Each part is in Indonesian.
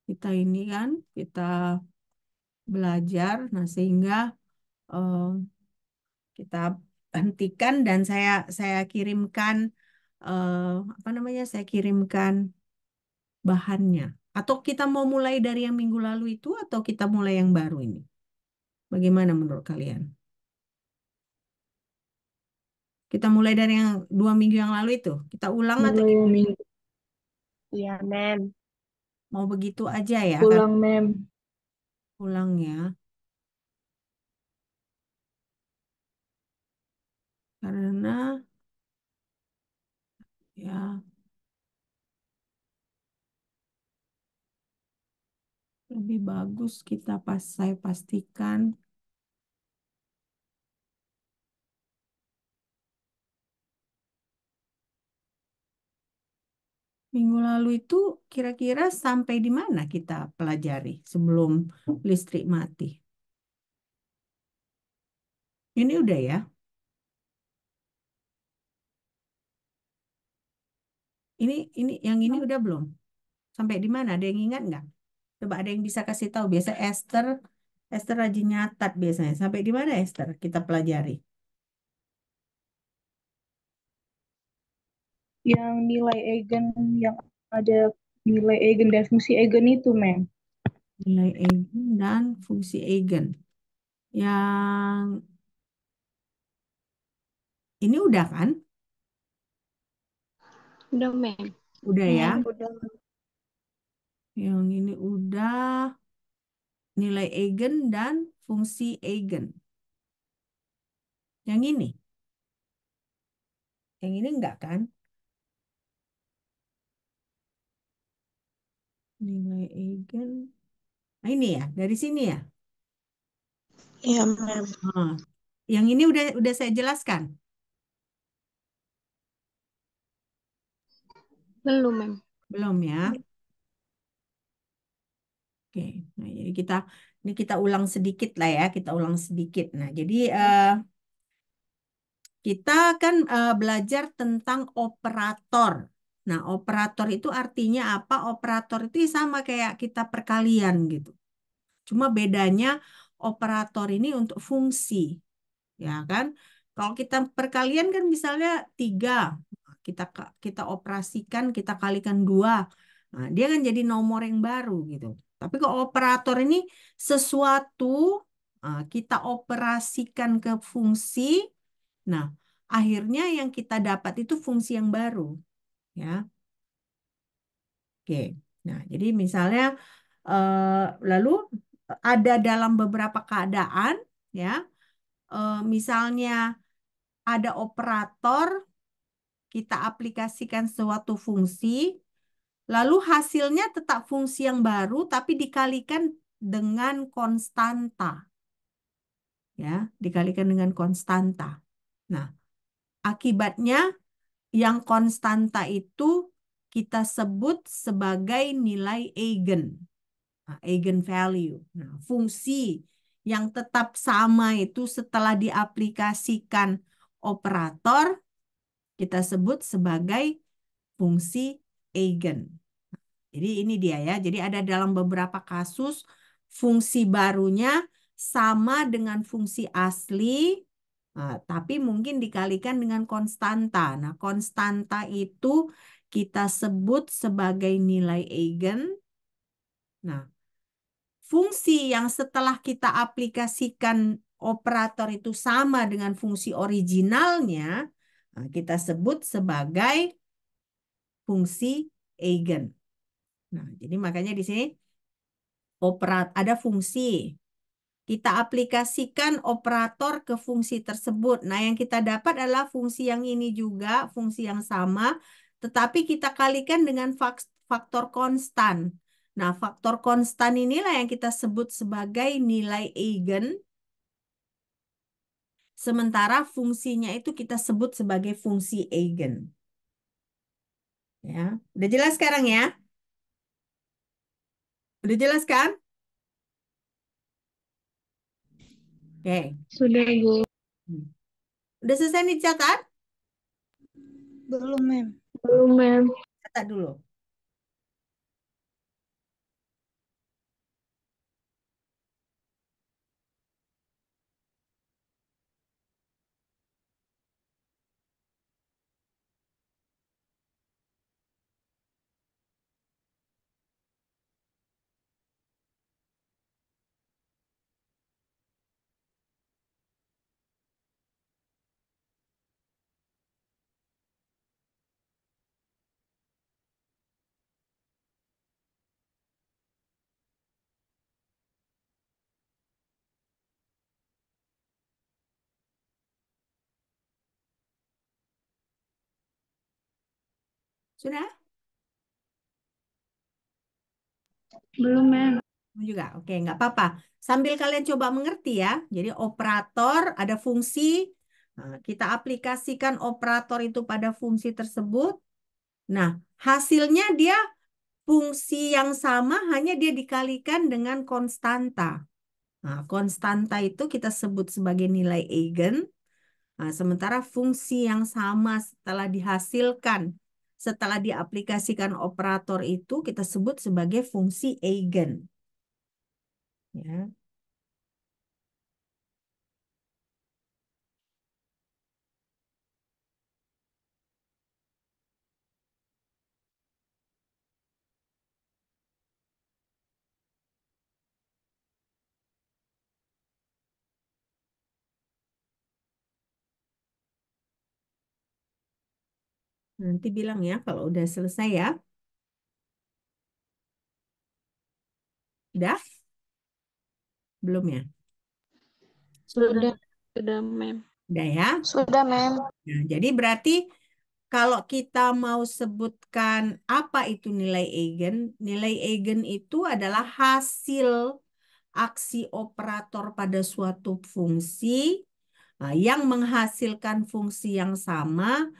kita ini kan, kita belajar. Nah, sehingga eh, kita hentikan dan saya kirimkan eh, apa namanya? Saya kirimkan bahannya. Atau kita mau mulai dari yang minggu lalu itu atau kita mulai yang baru ini? Bagaimana menurut kalian? Kita mulai dari yang 2 minggu yang lalu itu. Kita ulang atau Mulai gimana? minggu Iya, Mem. Mau begitu aja ya, kan? pulang, Mem. Ulang ya. Karena ya lebih bagus saya pastikan minggu lalu itu kira-kira sampai di mana kita pelajari sebelum listrik mati. Ini udah ya. Ini yang ini udah belum? Sampai di mana? Ada yang ingat nggak? Coba ada yang bisa kasih tahu. Biasa Esther rajin nyatat biasanya. Sampai di mana Esther kita pelajari? Yang nilai eigen, yang ada nilai eigen dan fungsi eigen itu, Mem. Nilai eigen dan fungsi eigen. Yang ini udah kan? Udah, Mem. Udah ya. Udah. Yang ini udah nilai eigen dan fungsi eigen. Yang ini. Yang ini enggak kan? Nilai eigen. Nah, ini ya, dari sini ya. Iya, Mem. Ah, yang ini udah saya jelaskan. Belum, Mem. Belum ya. Oke. Nah, jadi ini kita ulang sedikit lah ya, kita ulang sedikit. Nah, jadi kita kan belajar tentang operator. Nah, operator itu artinya apa? Operator itu sama kayak kita perkalian gitu. Cuma bedanya operator ini untuk fungsi, ya kan? Kalau kita perkalian kan misalnya 3, kita operasikan, kita kalikan 2. Nah, dia kan jadi nomor yang baru gitu. Tapi kalau operator ini sesuatu kita operasikan ke fungsi, nah akhirnya yang kita dapat itu fungsi yang baru, ya. Oke. Nah, jadi misalnya lalu ada dalam beberapa keadaan, ya. Misalnya ada operator, kita aplikasikan suatu fungsi, lalu hasilnya tetap fungsi yang baru, tapi dikalikan dengan konstanta, ya, dikalikan dengan konstanta. Nah, akibatnya yang konstanta itu kita sebut sebagai nilai eigen, eigen value. Nah, fungsi yang tetap sama itu setelah diaplikasikan operator kita sebut sebagai fungsi eigen. Jadi ini dia ya. Jadi ada dalam beberapa kasus fungsi barunya sama dengan fungsi asli, tapi mungkin dikalikan dengan konstanta. Nah, konstanta itu kita sebut sebagai nilai eigen. Nah, fungsi yang setelah kita aplikasikan operator itu sama dengan fungsi originalnya, kita sebut sebagai fungsi eigen. Nah, jadi makanya di sini ada fungsi. Kita aplikasikan operator ke fungsi tersebut. Nah, yang kita dapat adalah fungsi yang ini juga, fungsi yang sama, tetapi kita kalikan dengan faktor konstan. Nah, faktor konstan inilah yang kita sebut sebagai nilai eigen. Sementara fungsinya itu kita sebut sebagai fungsi eigen. Ya, udah jelas sekarang ya? Udah jelas kan? Oke. Sudah, Bu. Hmm. Udah selesai nih catat? Belum, Mem. Belum, Mem. Catat dulu. Sudah? Belum, Mem. Belum juga. Oke, nggak apa-apa. Sambil kalian coba mengerti ya. Jadi operator ada fungsi. Nah, kita aplikasikan operator itu pada fungsi tersebut. Nah, hasilnya dia fungsi yang sama, hanya dia dikalikan dengan konstanta. Nah, konstanta itu kita sebut sebagai nilai eigen. Nah, sementara fungsi yang sama setelah dihasilkan, setelah diaplikasikan operator itu kita sebut sebagai fungsi eigen. Ya. Nanti bilang ya kalau udah selesai ya. Udah? Belum ya? Sudah. Sudah, Mem. Udah ya? Sudah, Mem. Nah, jadi berarti kalau kita mau sebutkan apa itu nilai eigen, nilai eigen itu adalah hasil aksi operator pada suatu fungsi yang menghasilkan fungsi yang sama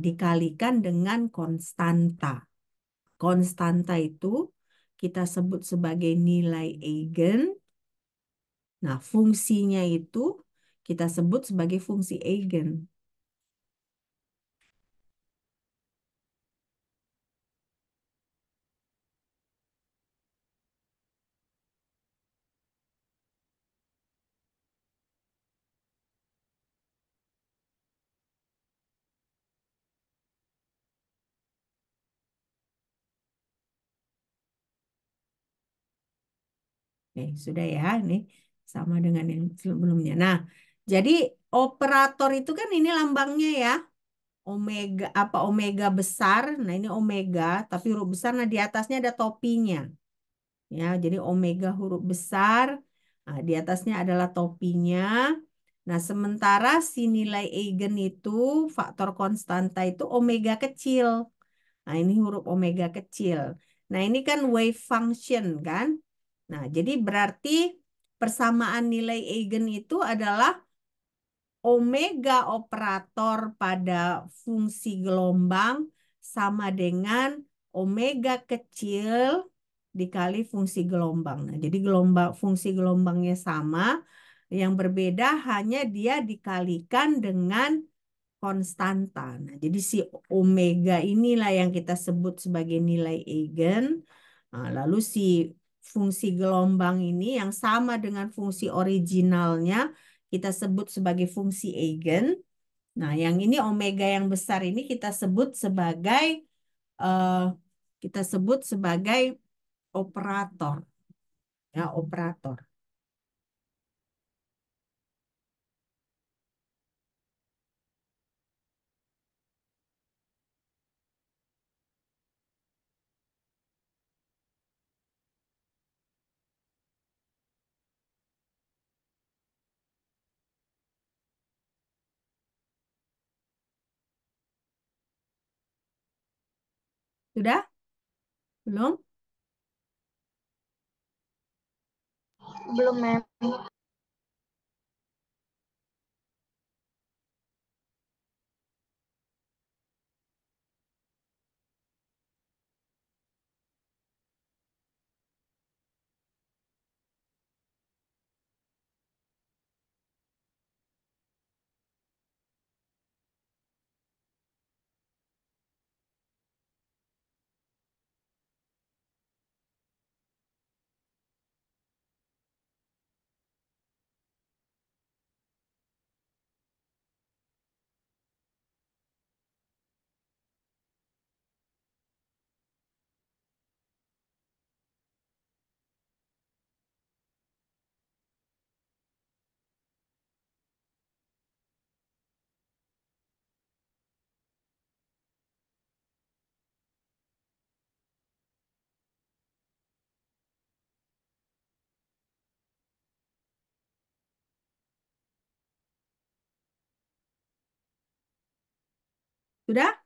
dikalikan dengan konstanta. Konstanta itu kita sebut sebagai nilai eigen. Nah, fungsinya itu kita sebut sebagai fungsi eigen. Sudah ya, ini sama dengan yang sebelumnya. Nah, jadi operator itu kan ini lambangnya ya, omega apa omega besar. Nah, ini omega, tapi huruf besar. Nah, di atasnya ada topinya. Ya, jadi omega huruf besar. Nah, di atasnya adalah topinya. Nah, sementara si nilai eigen itu faktor konstanta itu omega kecil. Nah, ini huruf omega kecil. Nah, ini kan wave function kan? Nah, jadi berarti persamaan nilai eigen itu adalah omega operator pada fungsi gelombang sama dengan omega kecil dikali fungsi gelombang. Nah, jadi fungsi gelombangnya sama, yang berbeda hanya dia dikalikan dengan konstanta. Nah, jadi si omega inilah yang kita sebut sebagai nilai eigen. Nah, lalu si fungsi gelombang ini yang sama dengan fungsi originalnya kita sebut sebagai fungsi eigen. Nah, yang ini omega yang besar ini eh, kita sebut sebagai operator, ya operator. Sudah? Belum? Belum, Mem. Sudah?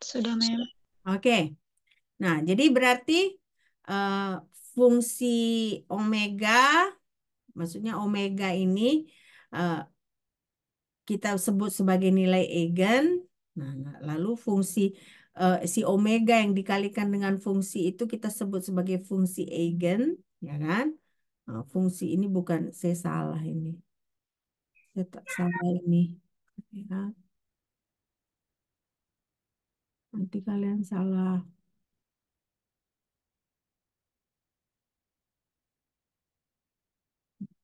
Sudah, Mem. Oke. Nah, jadi berarti eh, fungsi omega, maksudnya omega ini eh, kita sebut sebagai nilai eigen. Nah, lalu fungsi si omega yang dikalikan dengan fungsi itu kita sebut sebagai fungsi eigen, ya kan? Nah, fungsi ini bukan, saya salah ini. Saya tak salah ini. Ya, nanti kalian salah.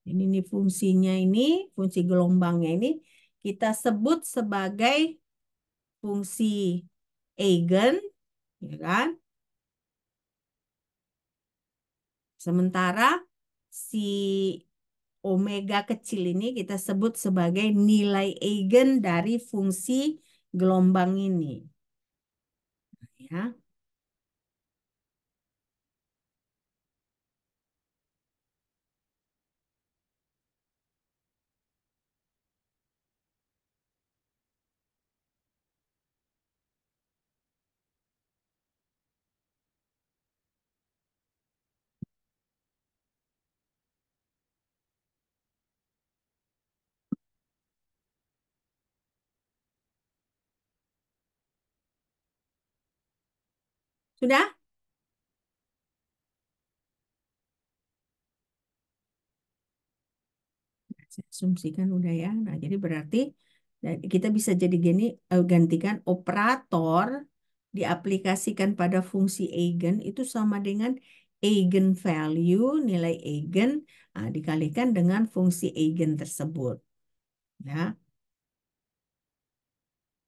Ini nih fungsinya ini, fungsi gelombangnya ini kita sebut sebagai fungsi eigen, ya kan? Sementara si omega kecil ini kita sebut sebagai nilai eigen dari fungsi gelombang ini, ya. Sudah? Saya asumsikan udah ya. Nah, jadi berarti kita bisa jadi gini, gantikan operator diaplikasikan pada fungsi eigen itu sama dengan eigen value, nilai eigen, dikalikan dengan fungsi eigen tersebut. Ya,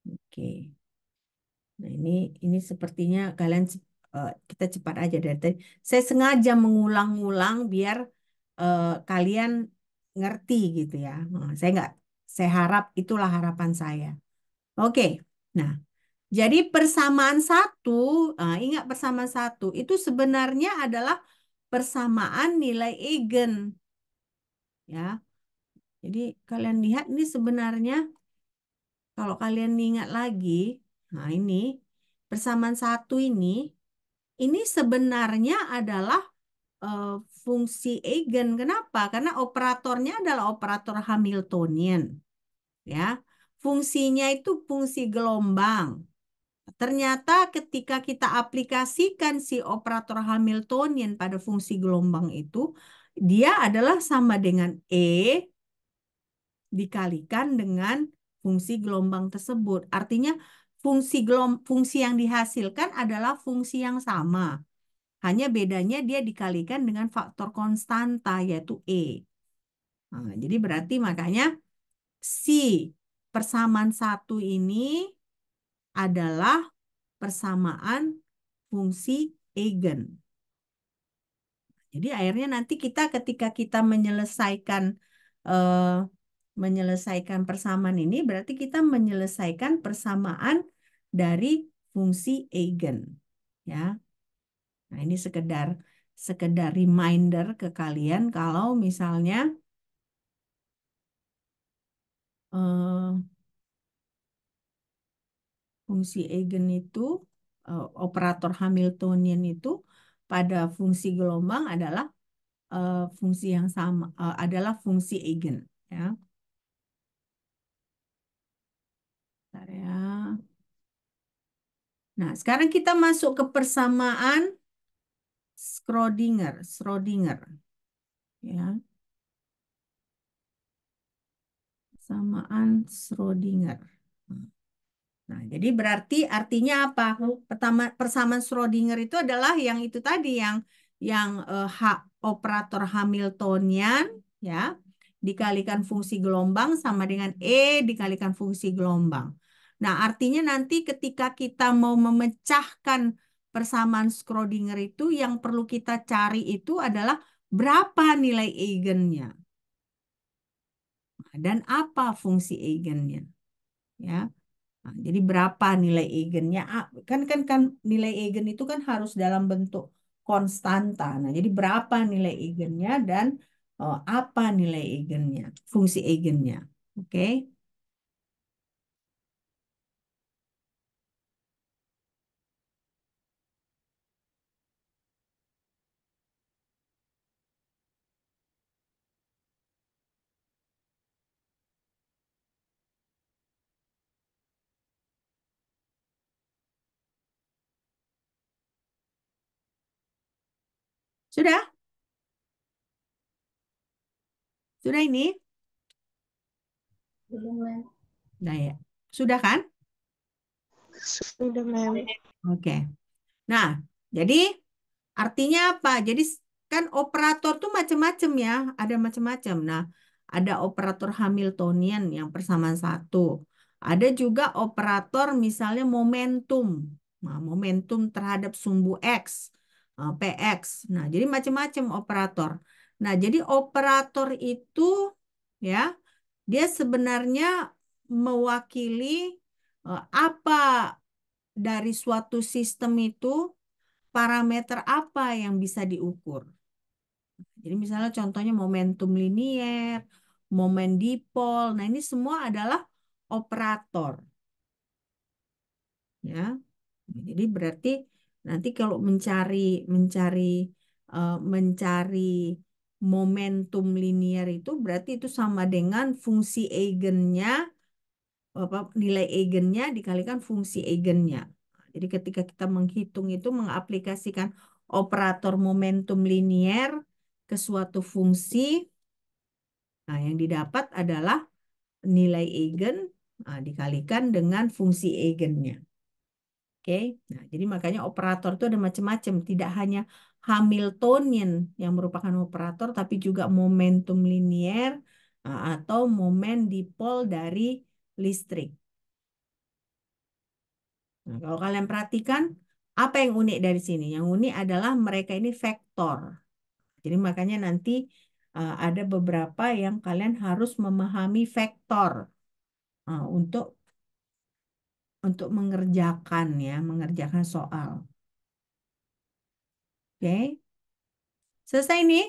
oke. Nah, ini sepertinya kalian kita cepat aja dari tadi. Saya sengaja mengulang-ulang biar kalian ngerti gitu ya. Nah, saya nggak, saya harap itulah harapan saya. Oke. Nah, jadi persamaan satu, ingat persamaan satu itu sebenarnya adalah persamaan nilai eigen, ya. Jadi kalian lihat ini sebenarnya kalau kalian ingat lagi, nah ini persamaan satu ini sebenarnya adalah eh, fungsi eigen. Kenapa? Karena operatornya adalah operator Hamiltonian, ya. Fungsinya itu fungsi gelombang. Ternyata ketika kita aplikasikan si operator Hamiltonian pada fungsi gelombang itu, dia adalah sama dengan E dikalikan dengan fungsi gelombang tersebut. Artinya fungsi yang dihasilkan adalah fungsi yang sama. Hanya bedanya dia dikalikan dengan faktor konstanta yaitu E. Nah, jadi berarti makanya si persamaan satu ini adalah persamaan fungsi eigen. Jadi akhirnya nanti kita ketika kita eh, menyelesaikan persamaan ini berarti kita menyelesaikan persamaan dari fungsi eigen, ya. Nah, ini sekedar sekedar reminder ke kalian kalau misalnya eh, fungsi eigen itu operator Hamiltonian itu pada fungsi gelombang adalah fungsi yang sama, adalah fungsi eigen, ya. Bentar ya. Nah, sekarang kita masuk ke persamaan Schrodinger, ya. Persamaan Schrodinger. Nah, jadi berarti artinya apa? Persamaan Schrodinger itu adalah yang itu tadi yang operator Hamiltonian, ya, dikalikan fungsi gelombang sama dengan E dikalikan fungsi gelombang. Nah, artinya nanti ketika kita mau memecahkan persamaan Schrodinger itu yang perlu kita cari itu adalah berapa nilai eigennya dan apa fungsi eigennya, ya. Nah, jadi berapa nilai eigennya? Kan nilai eigen itu kan harus dalam bentuk konstanta. Nah, jadi berapa nilai eigennya dan apa nilai eigennya? Fungsi eigennya. Oke. Sudah? Sudah ini? Belum, Mem. Nah, ya. Sudah kan? Sudah, Mem. Oke. Nah, jadi artinya apa? Jadi kan operator tuh macam-macam ya, ada macam-macam. Nah, ada operator Hamiltonian yang persamaan satu. Ada juga operator misalnya momentum. Nah, momentum terhadap sumbu X, PX. Nah, jadi macam-macam operator. Nah, jadi operator itu ya, dia sebenarnya mewakili apa dari suatu sistem itu, parameter apa yang bisa diukur. Jadi misalnya contohnya momentum linier, momen dipol. Nah, ini semua adalah operator, ya. Jadi berarti nanti kalau mencari mencari mencari momentum linier itu berarti itu sama dengan fungsi eigennya, apa, nilai eigennya dikalikan fungsi eigennya. Jadi ketika kita menghitung itu mengaplikasikan operator momentum linier ke suatu fungsi, nah yang didapat adalah nilai eigen, nah, dikalikan dengan fungsi eigennya. Oke, nah jadi makanya operator itu ada macam-macam, tidak hanya Hamiltonian yang merupakan operator, tapi juga momentum linier atau momen dipol dari listrik. Nah, kalau kalian perhatikan, apa yang unik dari sini? Yang unik adalah mereka ini vektor. Jadi makanya nanti ada beberapa yang kalian harus memahami vektor untuk mengerjakan ya, mengerjakan soal. Oke, selesai nih?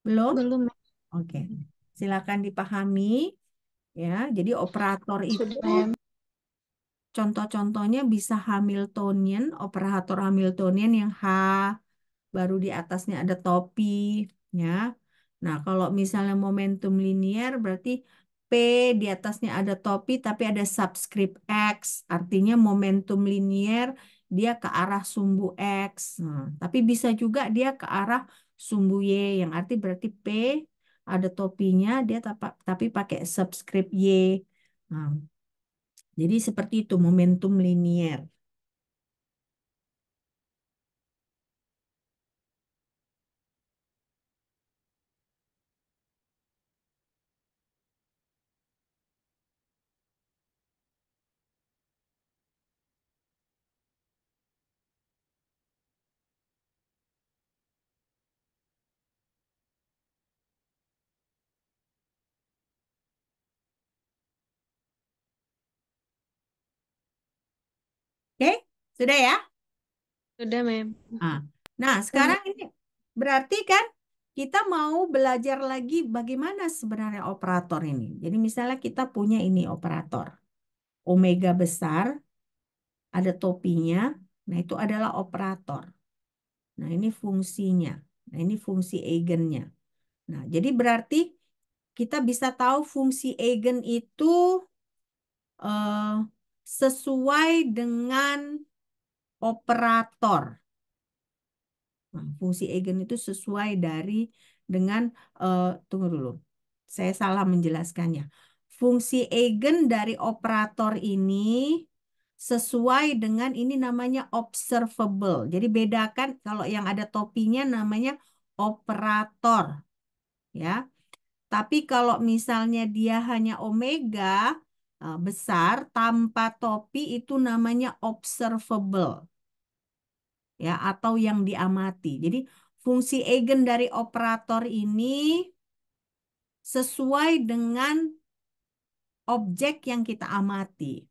Belum? Belum, Mem. Oke, silakan dipahami ya. Jadi operator Sudah, itu Mem. contoh-contohnya bisa Hamiltonian, operator Hamiltonian yang H baru di atasnya ada topi, ya. Nah, kalau misalnya momentum linier berarti P di atasnya ada topi tapi ada subscript X, artinya momentum linier dia ke arah sumbu X. Nah, tapi bisa juga dia ke arah sumbu Y, yang arti berarti P ada topinya dia tapi pakai subscript Y. Nah, jadi seperti itu momentum linier. Oke, sudah ya? Sudah, Mem. Ah. Nah, sekarang ini berarti kan kita mau belajar lagi bagaimana sebenarnya operator ini. Jadi misalnya kita punya ini operator. Omega besar, ada topinya. Nah, itu adalah operator. Nah, ini fungsinya. Nah, ini fungsi eigennya. Nah, jadi berarti kita bisa tahu fungsi eigen itu eh, sesuai dengan operator. Nah, fungsi eigen itu sesuai dengan tunggu dulu. Saya salah menjelaskannya. Fungsi eigen dari operator ini sesuai dengan ini namanya observable. Jadi bedakan kalau yang ada topinya namanya operator, ya. Tapi kalau misalnya dia hanya omega besar tanpa topi itu namanya observable, ya, atau yang diamati. Jadi fungsi eigen dari operator ini sesuai dengan objek yang kita amati.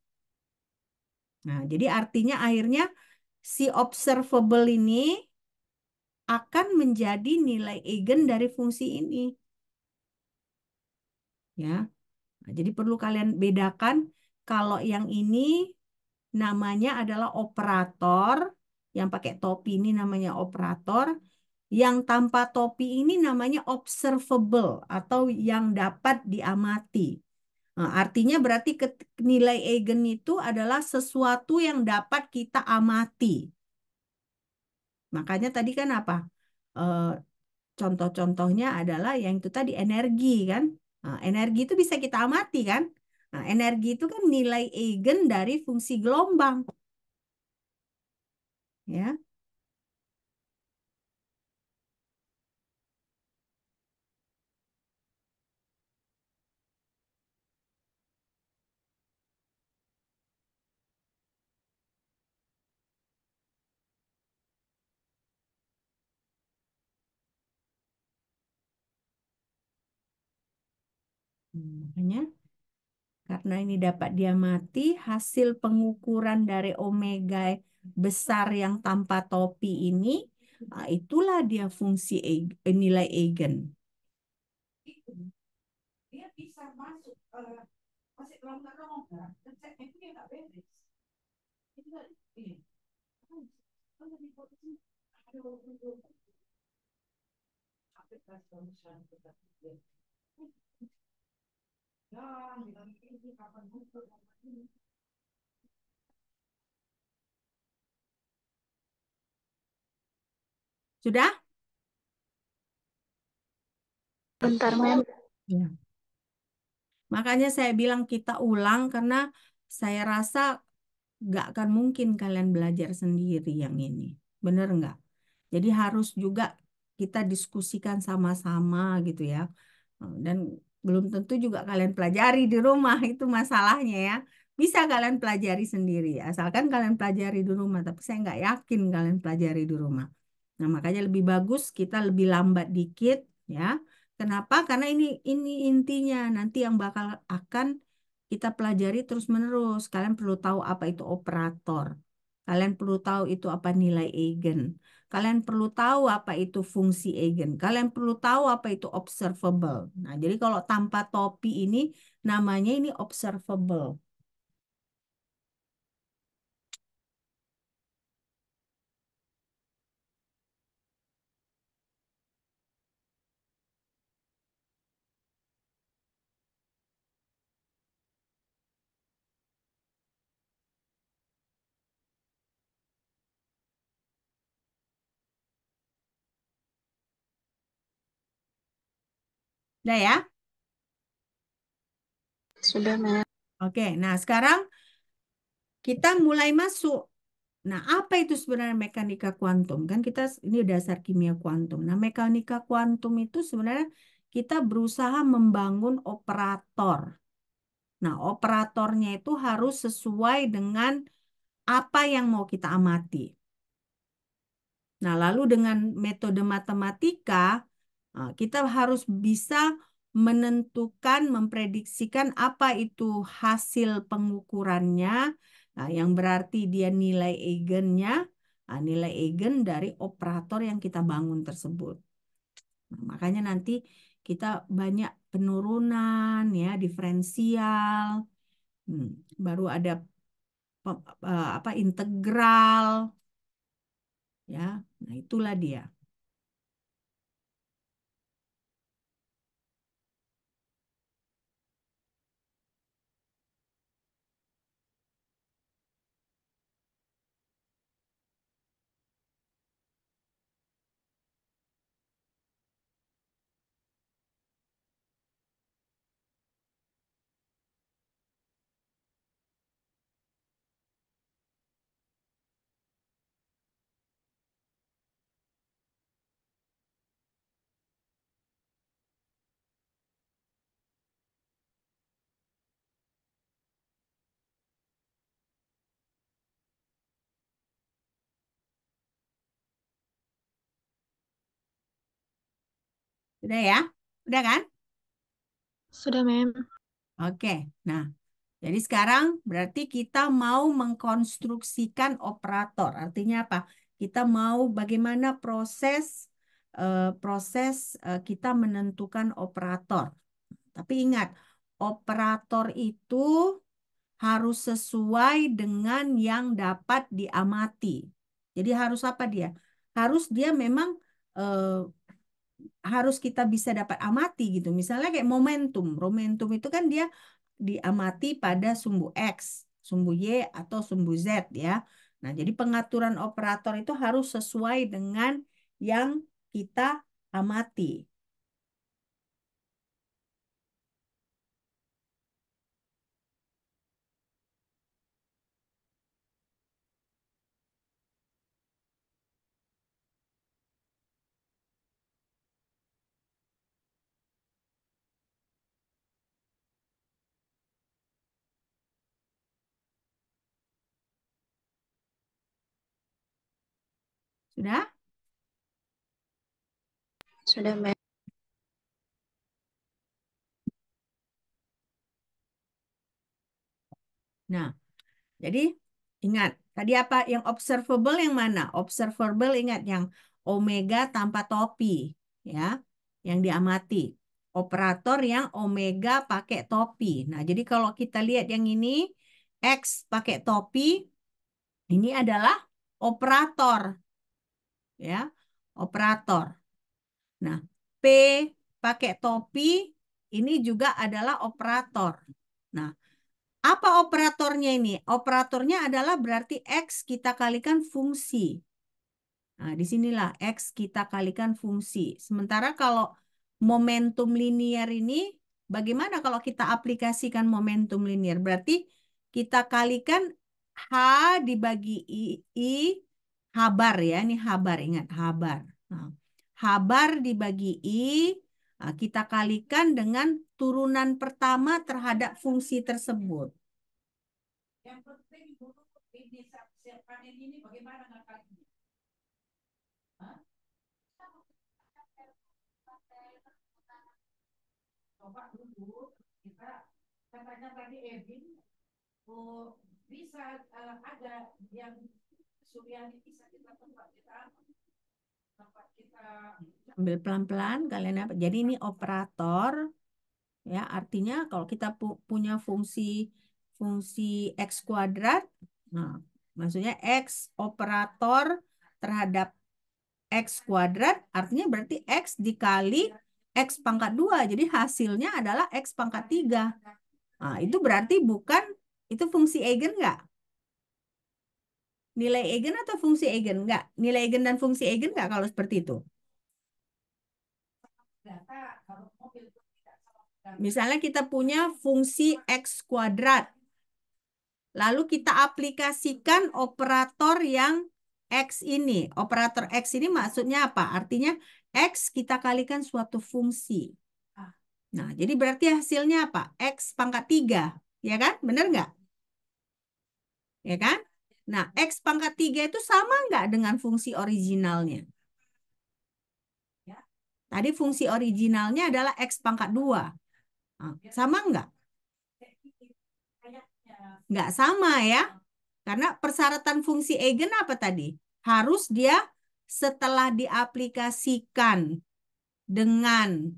Nah, jadi artinya akhirnya si observable ini akan menjadi nilai eigen dari fungsi ini, ya. Nah, jadi perlu kalian bedakan kalau yang ini namanya adalah operator, yang pakai topi ini namanya operator. Yang tanpa topi ini namanya observable atau yang dapat diamati. Nah, artinya berarti nilai eigen itu adalah sesuatu yang dapat kita amati. Makanya tadi kan apa? Eh, Contoh-contohnya adalah yang itu tadi energi kan. Nah, energi itu bisa kita amati kan. Nah, energi itu kan nilai eigen dari fungsi gelombang. Ya, makanya karena ini dapat diamati hasil pengukuran dari omega besar yang tanpa topi ini, itulah dia fungsi nilai eigen. Dia bisa masuk masih rongga-rongga, itu dia nggak beres. Itu iya. Sudah? Bentar, Mem. Ya. Makanya saya bilang kita ulang karena saya rasa nggak akan mungkin kalian belajar sendiri yang ini. Bener nggak? Jadi harus juga kita diskusikan sama-sama gitu ya. Dan belum tentu juga kalian pelajari di rumah, itu masalahnya ya. Bisa kalian pelajari sendiri, asalkan kalian pelajari di rumah. Tapi saya nggak yakin kalian pelajari di rumah. Nah, makanya lebih bagus kita lebih lambat dikit ya. Kenapa? Karena ini intinya nanti yang bakal akan kita pelajari terus-menerus. Kalian perlu tahu apa itu operator. Kalian perlu tahu itu apa nilai eigen. Kalian perlu tahu apa itu fungsi eigen. Kalian perlu tahu apa itu observable. Nah, jadi kalau tanpa topi ini namanya ini observable. Udah ya? Sudah, Mem. Oke, nah sekarang kita mulai masuk. Nah, apa itu sebenarnya mekanika kuantum? Kan kita ini dasar kimia kuantum. Nah, mekanika kuantum itu sebenarnya kita berusaha membangun operator. Nah, operatornya itu harus sesuai dengan apa yang mau kita amati. Nah, lalu dengan metode matematika, kita harus bisa menentukan, memprediksikan apa itu hasil pengukurannya, yang berarti dia nilai eigennya, nilai eigen dari operator yang kita bangun tersebut. Nah, makanya nanti kita banyak penurunan, ya, diferensial, hmm, baru ada apa integral, ya. Nah, itulah dia. Udah ya? Udah kan? Sudah, Mem. Oke. Nah, jadi sekarang berarti kita mau mengkonstruksikan operator. Artinya apa? Kita mau bagaimana proses kita menentukan operator. Tapi ingat, operator itu harus sesuai dengan yang dapat diamati. Jadi harus apa dia? Harus dia memang eh, harus kita bisa dapat amati gitu. Misalnya kayak momentum. Momentum itu kan dia diamati pada sumbu X, sumbu Y, atau sumbu Z ya. Nah, jadi pengaturan operator itu harus sesuai dengan yang kita amati. Sudah? Sudah, Mem. Nah, jadi ingat, tadi apa yang observable yang mana? Observable ingat yang omega tanpa topi, ya, yang diamati. Operator yang omega pakai topi. Nah, jadi kalau kita lihat yang ini, X pakai topi, ini adalah operator, ya, operator. Nah, P pakai topi, ini juga adalah operator. Nah, apa operatornya ini? Operatornya adalah berarti X kita kalikan fungsi. Nah, disinilah X kita kalikan fungsi. Sementara kalau momentum linear ini, bagaimana kalau kita aplikasikan momentum linear? Berarti kita kalikan H dibagi I habar ya. Ini habar, ingat habar. Nah, habar dibagi I, nah, kita kalikan dengan turunan pertama terhadap fungsi tersebut. Yang penting dulu ini siapkan ini bagaimana ngakalinya? Coba dulu kita katanya tadi Evin, oh, bisa ada yang Suryani bisa kita tempat kita ambil pelan-pelan kalian apa? Jadi ini operator ya, artinya kalau kita punya fungsi x kuadrat, nah maksudnya x operator terhadap x kuadrat artinya berarti x dikali x pangkat 2. Jadi hasilnya adalah x pangkat 3. Nah, itu berarti bukan, itu fungsi eigen nggak? Nilai eigen atau fungsi eigen? Nggak. Nilai eigen dan fungsi eigen nggak kalau seperti itu? Misalnya kita punya fungsi x kuadrat. Lalu kita aplikasikan operator yang X ini. Operator X ini maksudnya apa? Artinya X kita kalikan suatu fungsi. Nah, jadi berarti hasilnya apa? X pangkat 3. Ya kan? Benar nggak? Ya kan? Nah, X pangkat 3 itu sama nggak dengan fungsi originalnya? Tadi fungsi originalnya adalah X pangkat 2. Nah, sama nggak? Nggak sama ya. Karena persyaratan fungsi eigen apa tadi? Harus dia setelah diaplikasikan dengan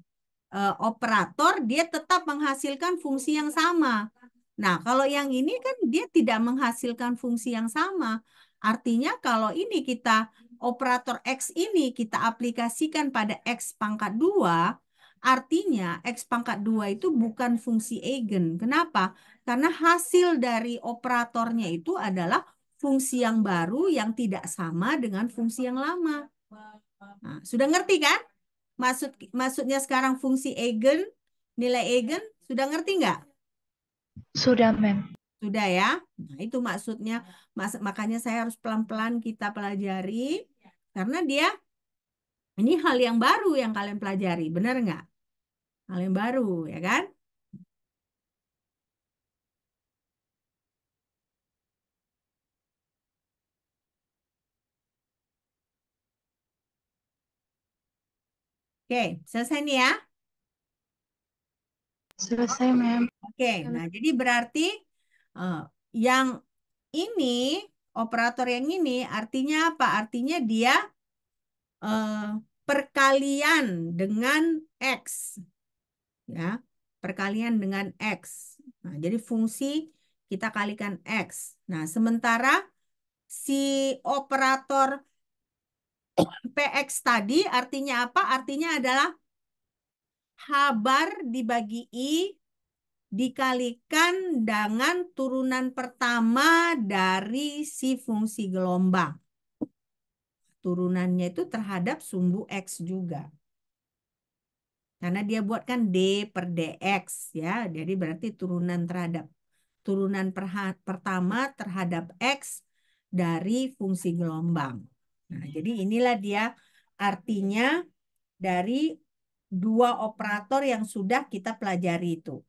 operator, dia tetap menghasilkan fungsi yang sama. Nah, kalau yang ini kan dia tidak menghasilkan fungsi yang sama. Artinya kalau ini kita, operator X ini kita aplikasikan pada X pangkat 2, artinya X pangkat 2 itu bukan fungsi eigen. Kenapa? Karena hasil dari operatornya itu adalah fungsi yang baru yang tidak sama dengan fungsi yang lama. Nah, sudah ngerti kan? Maksudnya sekarang fungsi eigen, nilai eigen, sudah ngerti nggak? Sudah, Mem. Sudah ya? Nah, itu maksudnya. Makanya saya harus pelan-pelan kita pelajari. Karena dia, ini hal yang baru yang kalian pelajari. Benar nggak? Hal yang baru, ya kan? Oke, selesai nih ya. Selesai, Mem. Oke, nah jadi berarti eh, yang ini, operator yang ini artinya apa? Artinya dia eh, perkalian dengan X. Ya, perkalian dengan X. Nah, jadi fungsi kita kalikan X. Nah, sementara si operator PX tadi artinya apa? Artinya adalah H bar dibagi I dikalikan dengan turunan pertama dari si fungsi gelombang. Turunannya itu terhadap sumbu X juga. Karena dia buatkan D per dx ya. Jadi berarti turunan pertama terhadap X dari fungsi gelombang. Nah, jadi inilah dia artinya dari dua operator yang sudah kita pelajari itu.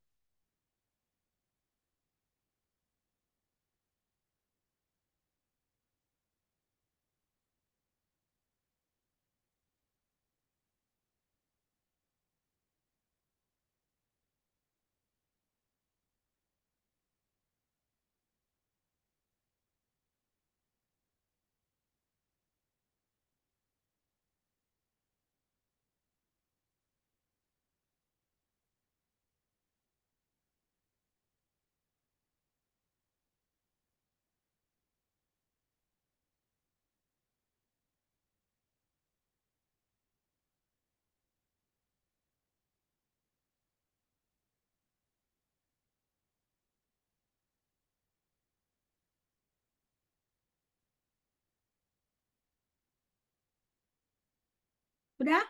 Udah?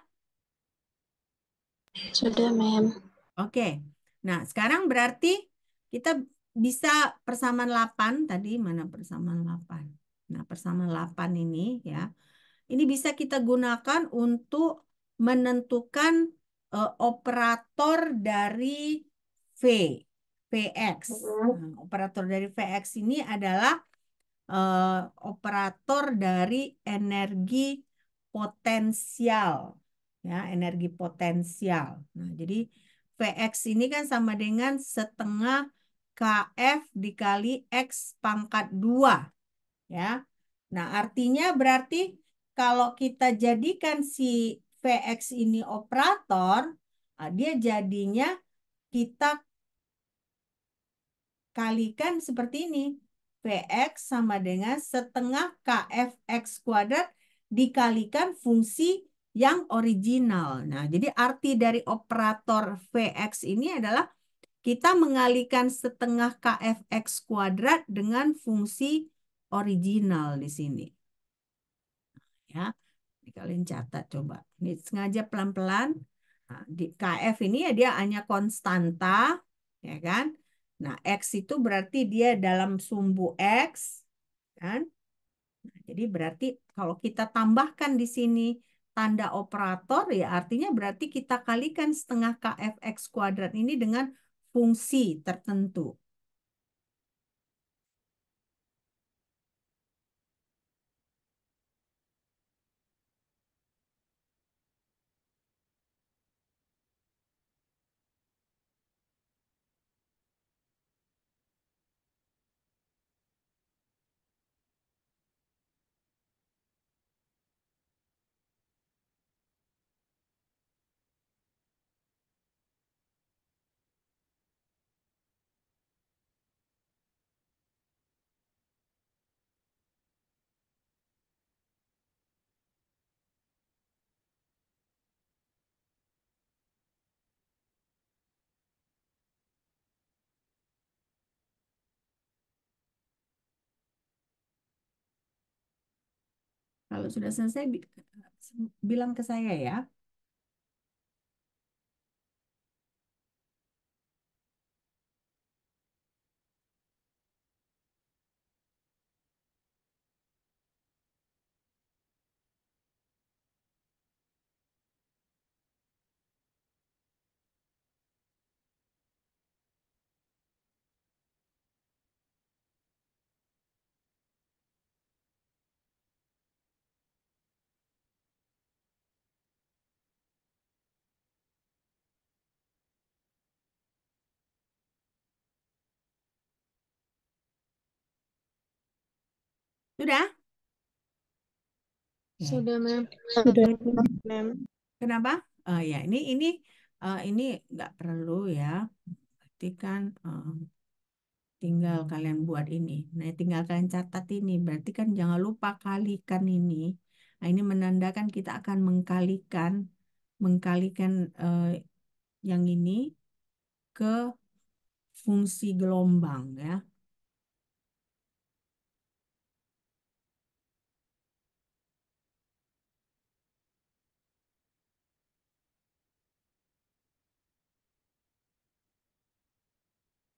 Sudah, Mem. Oke. Nah, sekarang berarti kita bisa persamaan 8 tadi mana persamaan 8. Nah, persamaan 8 ini ya. Ini bisa kita gunakan untuk menentukan operator dari V, Vx. Nah, operator dari Vx ini adalah eh, operator dari energi potensial, ya, energi potensial. Nah, jadi Vx ini kan sama dengan setengah Kf dikali X pangkat 2, ya. Nah, artinya berarti kalau kita jadikan si Vx ini operator, dia jadinya kita kalikan seperti ini. Vx sama dengan setengah Kfx kuadrat dikalikan fungsi yang original. Nah, jadi arti dari operator Vx ini adalah kita mengalikan setengah Kfx kuadrat dengan fungsi original di sini. Ya, ini kalian catat coba. Ini sengaja pelan-pelan. Nah, di KF ini ya dia hanya konstanta, ya kan? Nah, X itu berarti dia dalam sumbu X, kan? Nah, jadi berarti kalau kita tambahkan di sini tanda operator, ya artinya berarti kita kalikan setengah KFX kuadrat ini dengan fungsi tertentu. Kalau sudah selesai, bilang ke saya ya. Sudah? Oke. Sudah, Mem. Sudah. Mem. Kenapa? Ya, ini nggak perlu ya. Berarti kan tinggal kalian buat ini. Nah, tinggal kalian catat ini. Berarti kan jangan lupa kalikan ini. Nah, ini menandakan kita akan mengkalikan yang ini ke fungsi gelombang ya.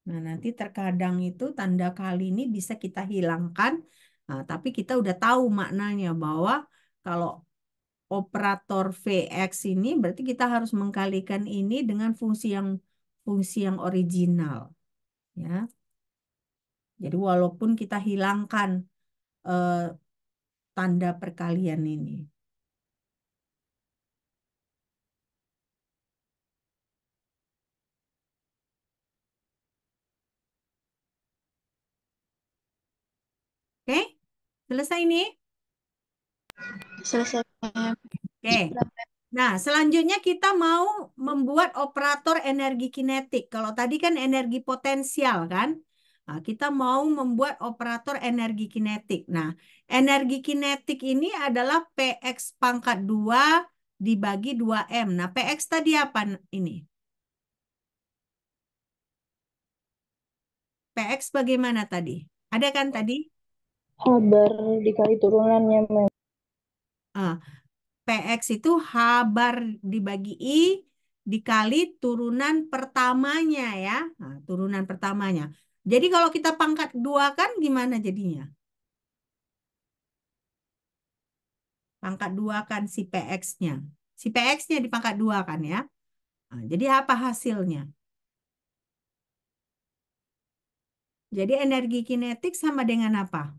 Nah, nanti terkadang itu tanda kali ini bisa kita hilangkan, nah, tapi kita udah tahu maknanya bahwa kalau operator Vx ini berarti kita harus mengkalikan ini dengan fungsi yang original, ya. Jadi walaupun kita hilangkan eh, tanda perkalian ini. Oke, selesai nih. Selesai, Mem. Oke. Sudah, Mem. Nah, selanjutnya kita mau membuat operator energi kinetik. Kalau tadi kan energi potensial kan? Nah, kita mau membuat operator energi kinetik. Nah, energi kinetik ini adalah Px pangkat 2 dibagi 2M. Nah, Px tadi apa ini? Px bagaimana tadi? Ada kan tadi? Habar dikali turunannya, Mem. Ah, PX itu H bar dibagi I dikali turunan pertamanya ya. Nah, turunan pertamanya. Jadi kalau kita pangkat 2 kan gimana jadinya? Pangkat 2 kan si PX-nya. Si PX-nya dipangkat 2 kan ya. Nah, jadi apa hasilnya? Jadi energi kinetik sama dengan apa?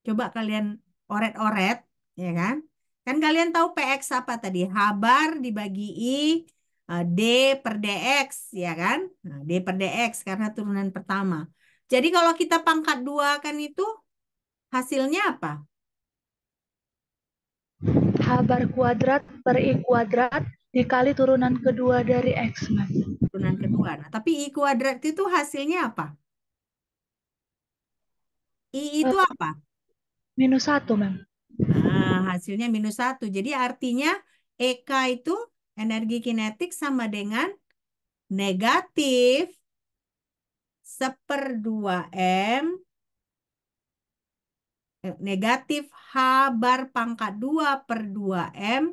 Coba kalian oret-oret, ya kan? Kan kalian tahu PX apa tadi? H bar dibagi I D per DX, ya kan? Nah, D per DX karena turunan pertama. Jadi kalau kita pangkat 2 kan itu hasilnya apa? H bar kuadrat per I kuadrat dikali turunan kedua dari X, Mem. Turunan kedua. Nah, tapi I kuadrat itu hasilnya apa? I itu Eh, apa? -1, Mem. Nah, hasilnya -1. Jadi artinya EK itu energi kinetik sama dengan negatif 1/2M negatif H bar pangkat 2 per 2M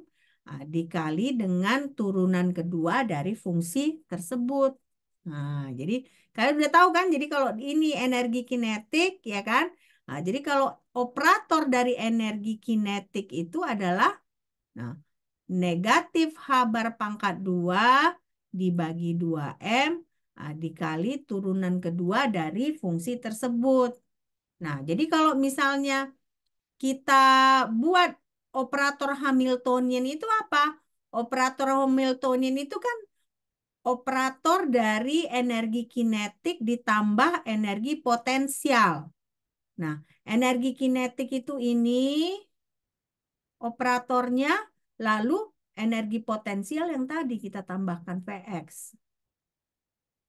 dikali dengan turunan kedua dari fungsi tersebut. Nah, jadi kalian udah tahu kan? Jadi kalau ini energi kinetik, ya kan? Nah, jadi kalau operator dari energi kinetik itu adalah nah, negatif H bar pangkat 2 dibagi 2M dikali turunan kedua dari fungsi tersebut. Nah, jadi kalau misalnya kita buat operator Hamiltonian itu apa? Operator Hamiltonian itu kan operator dari energi kinetik ditambah energi potensial. Nah, energi kinetik itu ini operatornya, lalu energi potensial yang tadi kita tambahkan Px.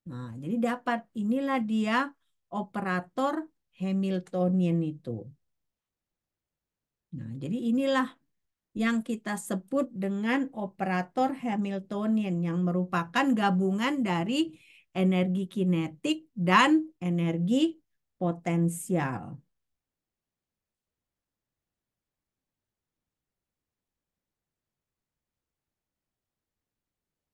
Nah, jadi dapat inilah dia operator Hamiltonian itu. Nah, jadi inilah yang kita sebut dengan operator Hamiltonian yang merupakan gabungan dari energi kinetik dan energi potensial.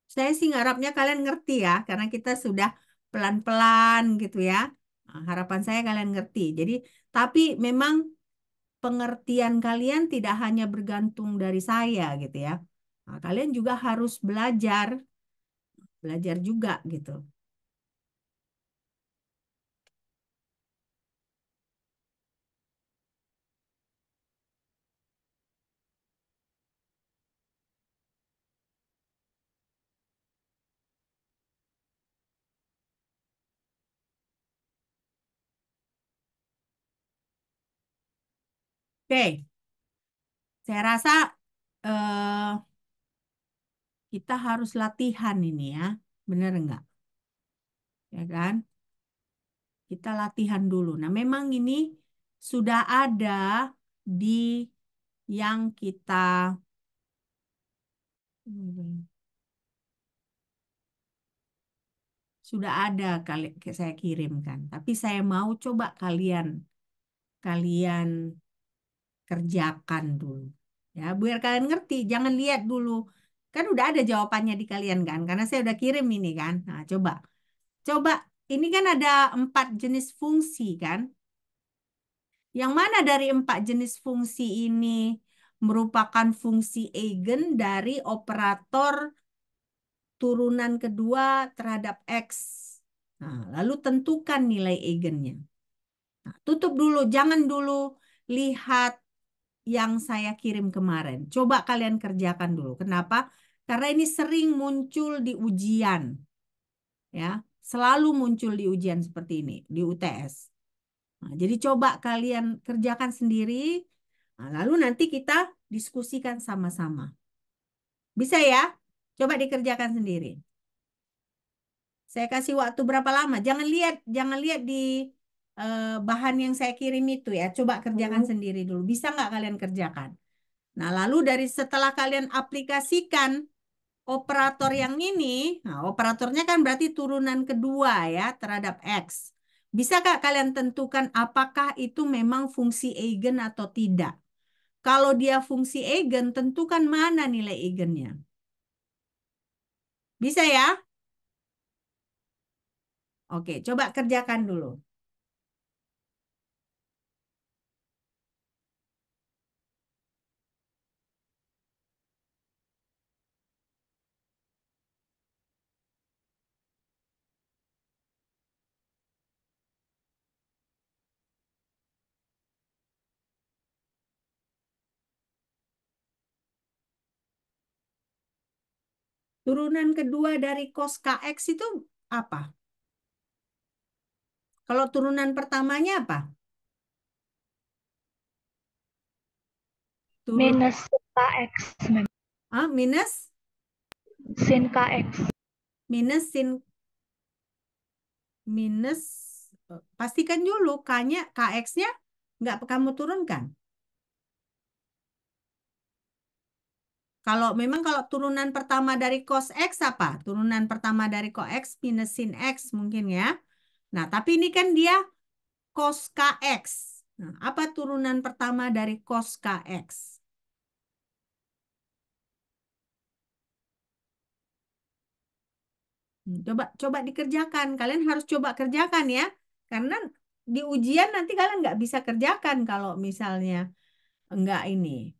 Saya sih ngarapnya kalian ngerti ya, karena kita sudah pelan-pelan gitu ya. Nah, harapan saya kalian ngerti. Jadi, tapi memang pengertian kalian tidak hanya bergantung dari saya gitu ya. Nah, kalian juga harus belajar juga gitu. Oke, saya rasa eh, kita harus latihan ini ya, bener nggak? Ya kan? Kita latihan dulu. Nah, memang ini sudah ada di yang kita sudah ada kali saya kirimkan. Tapi saya mau coba kalian kalian kerjakan dulu. Ya, biar kalian ngerti, jangan lihat dulu. Kan udah ada jawabannya di kalian kan, karena saya udah kirim ini kan. Nah, coba. Coba, ini kan ada 4 jenis fungsi kan. Yang mana dari 4 jenis fungsi ini merupakan fungsi eigen dari operator turunan kedua terhadap X. Nah, lalu tentukan nilai eigennya. Nah, tutup dulu, jangan dulu lihat yang saya kirim kemarin. Coba kalian kerjakan dulu. Kenapa? Karena ini sering muncul di ujian, ya. Selalu muncul di ujian seperti ini, di UTS. Nah, jadi coba kalian kerjakan sendiri. Nah, lalu nanti kita diskusikan sama-sama. Bisa ya? Coba dikerjakan sendiri. Saya kasih waktu berapa lama? Jangan lihat di bahan yang saya kirim itu ya. Coba kerjakan sendiri dulu. Bisa nggak kalian kerjakan? Nah, lalu dari setelah kalian aplikasikan operator yang ini, nah operatornya kan berarti turunan kedua ya terhadap X. Bisakah kalian tentukan apakah itu memang fungsi eigen atau tidak? Kalau dia fungsi eigen, tentukan mana nilai eigennya. Bisa ya? Oke, coba kerjakan dulu. Turunan kedua dari cos kx itu apa? Kalau turunan pertamanya apa? Turun Minus KX, mem. minus Sin KX. sin minus pastikan dulu k-nya kx-nya nggak kamu turunkan. Kalau turunan pertama dari cos x apa? Turunan pertama dari cos x minus sin x mungkin ya. Nah, tapi ini kan dia cos kx. Nah, apa turunan pertama dari cos kx? Coba coba dikerjakan. Kalian harus coba kerjakan ya. Karena di ujian nanti kalian nggak bisa kerjakan kalau misalnya enggak ini.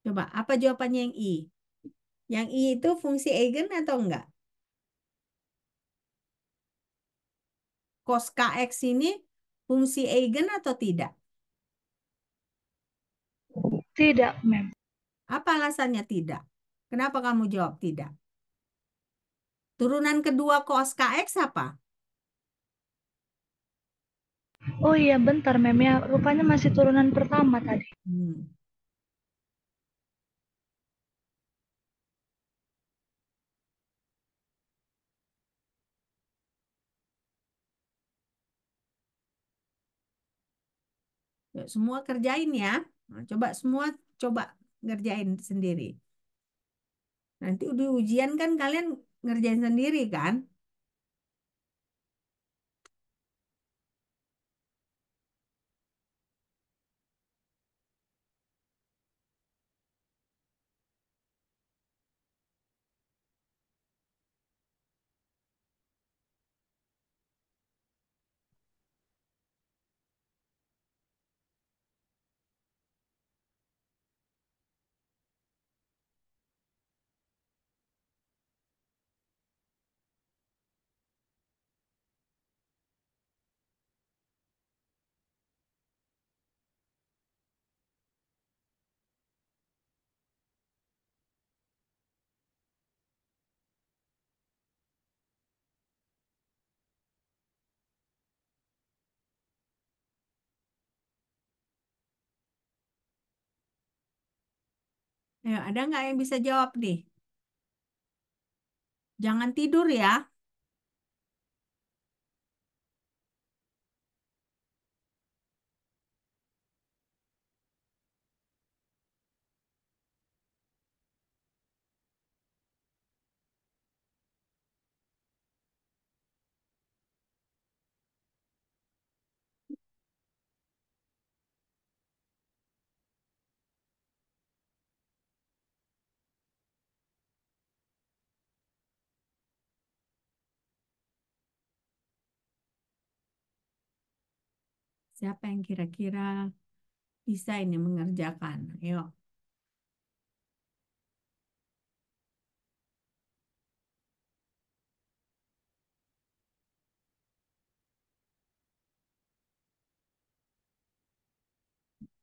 Coba apa jawabannya yang I? Yang I itu fungsi eigen atau enggak? Cos kx ini fungsi eigen atau tidak? Tidak, mem. Apa alasannya tidak? Kenapa kamu jawab tidak? Turunan kedua cos kx apa? Oh iya, bentar, mem ya. Rupanya masih turunan pertama tadi. Hmm. Yuk, semua kerjain ya. Nah, coba semua coba ngerjain sendiri. Nanti udah ujian kan kalian ngerjain sendiri kan? Ayo, ada nggak yang bisa jawab nih? Jangan tidur ya. Siapa yang kira-kira bisa ini mengerjakan? Ayo.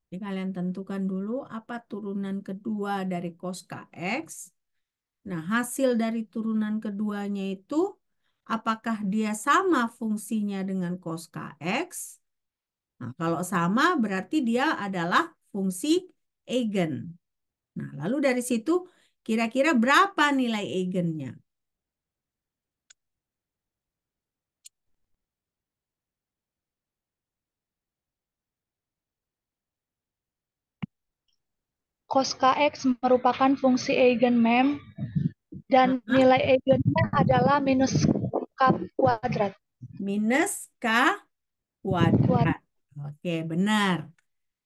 Jadi kalian tentukan dulu apa turunan kedua dari cos kx. Nah, hasil dari turunan keduanya itu apakah dia sama fungsinya dengan cos kx? Nah, kalau sama berarti dia adalah fungsi eigen. Nah, lalu dari situ kira-kira berapa nilai eigennya? Cos Kx merupakan fungsi eigen, mem, dan Hah? nilai eigennya adalah minus K kuadrat. Minus K kuadrat. Oke, benar.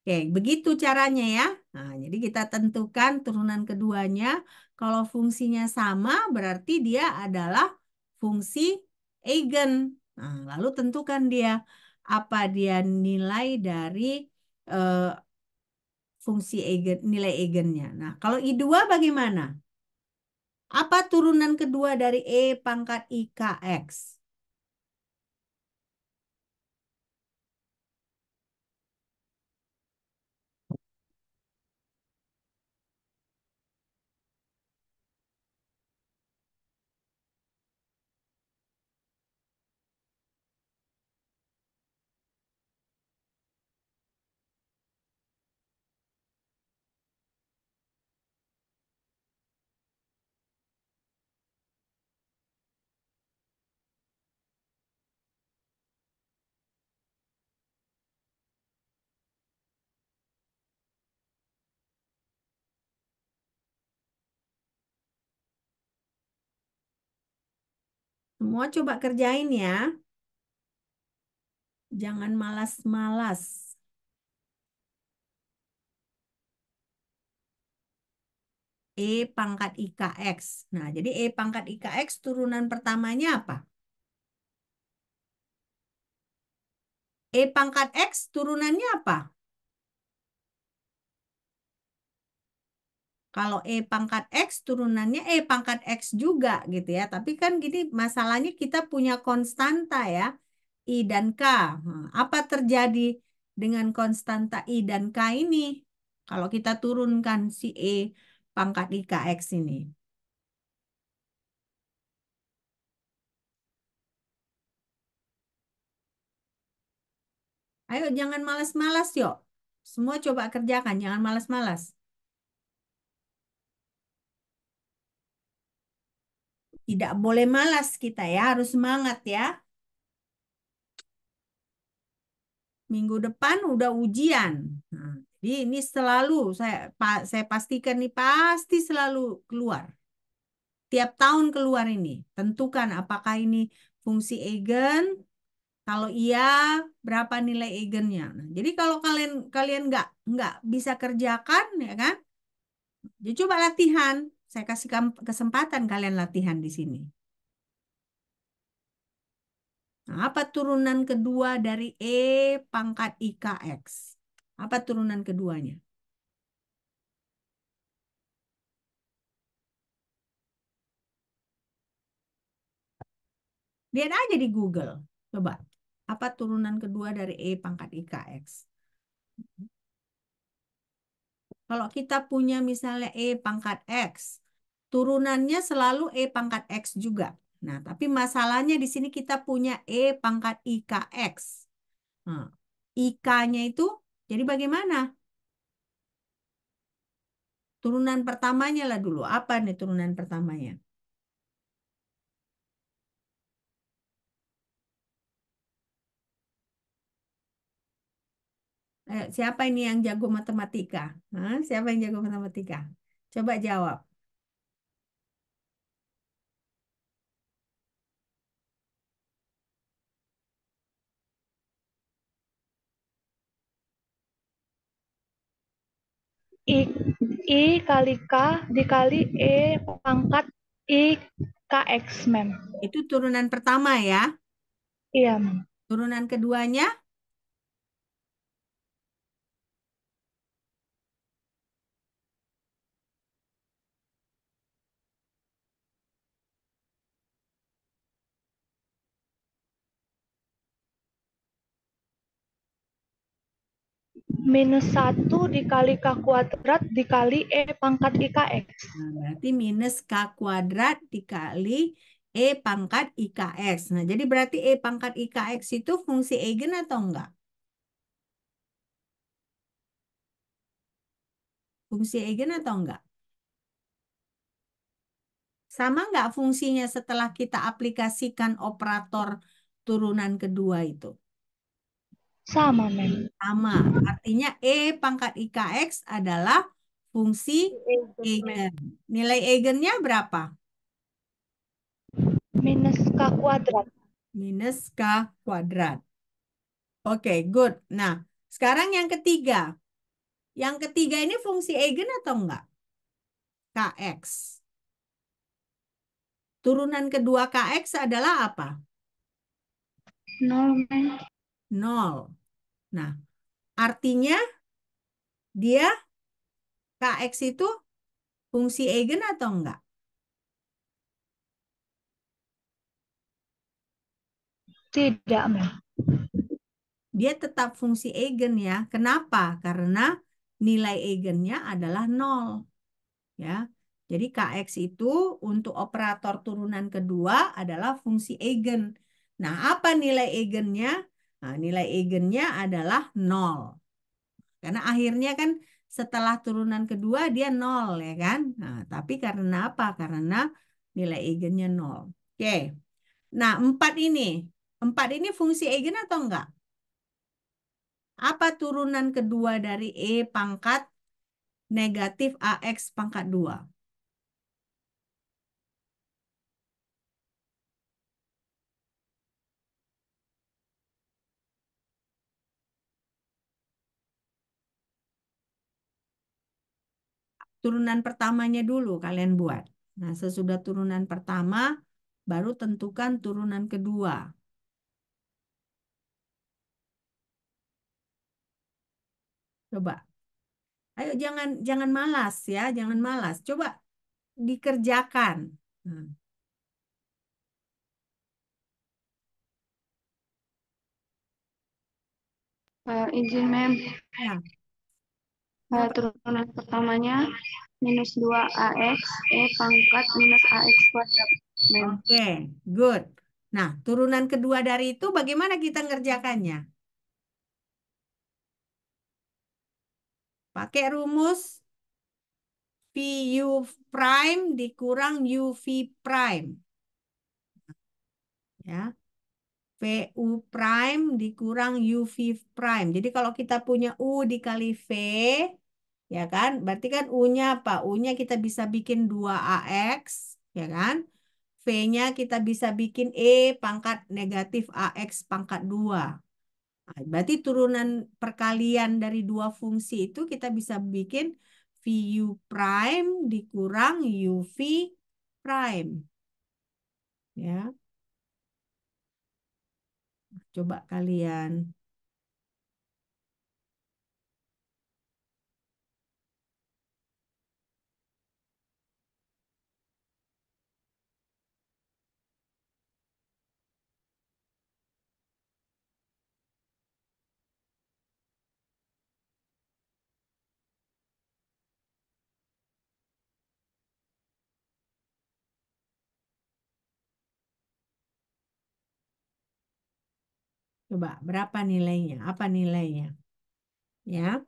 Oke, begitu caranya ya. Nah, jadi kita tentukan turunan keduanya. Kalau fungsinya sama, berarti dia adalah fungsi eigen. Nah, lalu tentukan dia apa dia nilai dari eh, fungsi eigen, nilai eigennya. Nah, kalau I2 bagaimana? Apa turunan kedua dari E pangkat IKX? Semua coba kerjain ya. Jangan malas-malas. E pangkat IKX. Nah, jadi E pangkat IKX turunan pertamanya apa? E pangkat X turunannya apa? Kalau E pangkat X turunannya E pangkat X juga gitu ya. Tapi kan gini masalahnya kita punya konstanta ya. I dan K. Nah, apa terjadi dengan konstanta I dan K ini? Kalau kita turunkan si E pangkat IKX ini. Ayo jangan malas-malas yuk. Semua coba kerjakan, jangan malas-malas. Tidak boleh malas kita ya, harus semangat ya. Minggu depan udah ujian. Nah, jadi ini selalu saya pastikan nih pasti selalu keluar. Tiap tahun keluar ini. Tentukan apakah ini fungsi eigen. Kalau iya, berapa nilai eigennya. Nah, jadi kalau kalian kalian nggak bisa kerjakan ya kan? Jadi coba latihan. Saya kasih kesempatan kalian latihan di sini. Nah, apa turunan kedua dari E pangkat IKX? Apa turunan keduanya? Lihat aja di Google. Coba. Apa turunan kedua dari E pangkat IKX? Kalau kita punya misalnya E pangkat X, turunannya selalu E pangkat X juga. Nah, tapi masalahnya di sini kita punya E pangkat IKX. Nah, IK-nya itu jadi bagaimana? Turunan pertamanya lah dulu. Apa nih turunan pertamanya? Siapa ini yang jago matematika? Hah? Siapa yang jago matematika? Coba jawab. I, I kali K dikali E pangkat I KX, mem. Itu turunan pertama ya. Iya, mem. Turunan keduanya, Minus 1 dikali K kuadrat dikali E pangkat IKX. nah, berarti minus K kuadrat dikali E pangkat IKX. Nah, jadi berarti E pangkat IKX itu fungsi eigen atau enggak? Fungsi eigen atau enggak? Sama enggak fungsinya setelah kita aplikasikan operator turunan kedua itu? Sama, mem. Sama. Artinya E pangkat IKX adalah fungsi eigen. Nilai eigennya berapa? Minus K kuadrat. Minus K kuadrat. Oke, good. Nah, sekarang yang ketiga. Yang ketiga ini fungsi eigen atau enggak? Kx. Turunan kedua Kx adalah apa? 0, mem. 0. Nah, artinya dia Kx itu fungsi eigen atau enggak? Tidak, mem. Dia tetap fungsi eigen ya. Kenapa? Karena nilai eigennya adalah 0. Ya. Jadi Kx itu untuk operator turunan kedua adalah fungsi eigen. Nah, apa nilai eigennya? Nah, nilai eigennya adalah 0. Karena akhirnya kan setelah turunan kedua dia 0 ya kan? Nah, tapi karena apa? Karena nilai eigennya 0. Oke. Nah, 4 ini. 4 ini fungsi eigen atau enggak? Apa turunan kedua dari E pangkat negatif AX pangkat 2? Turunan pertamanya dulu kalian buat. Nah, sesudah turunan pertama, baru tentukan turunan kedua. Coba. Ayo jangan jangan malas ya, jangan malas. Coba dikerjakan. Nah, Izin, mem. ya, kenapa? Turunan pertamanya minus 2AX, E pangkat minus AX kuadrat, mem. Oke, good. Nah, turunan kedua dari itu bagaimana kita ngerjakannya? Pakai rumus VU prime dikurang UV prime. Ya. VU prime dikurang UV prime. Jadi kalau kita punya U dikali V, ya kan? Berarti kan U-nya apa? U-nya kita bisa bikin 2AX, ya kan? V-nya kita bisa bikin E pangkat negatif AX pangkat 2. Nah, berarti turunan perkalian dari dua fungsi itu kita bisa bikin VU prime dikurang UV prime. Ya, coba kalian. Coba berapa nilainya? Apa nilainya? Ya,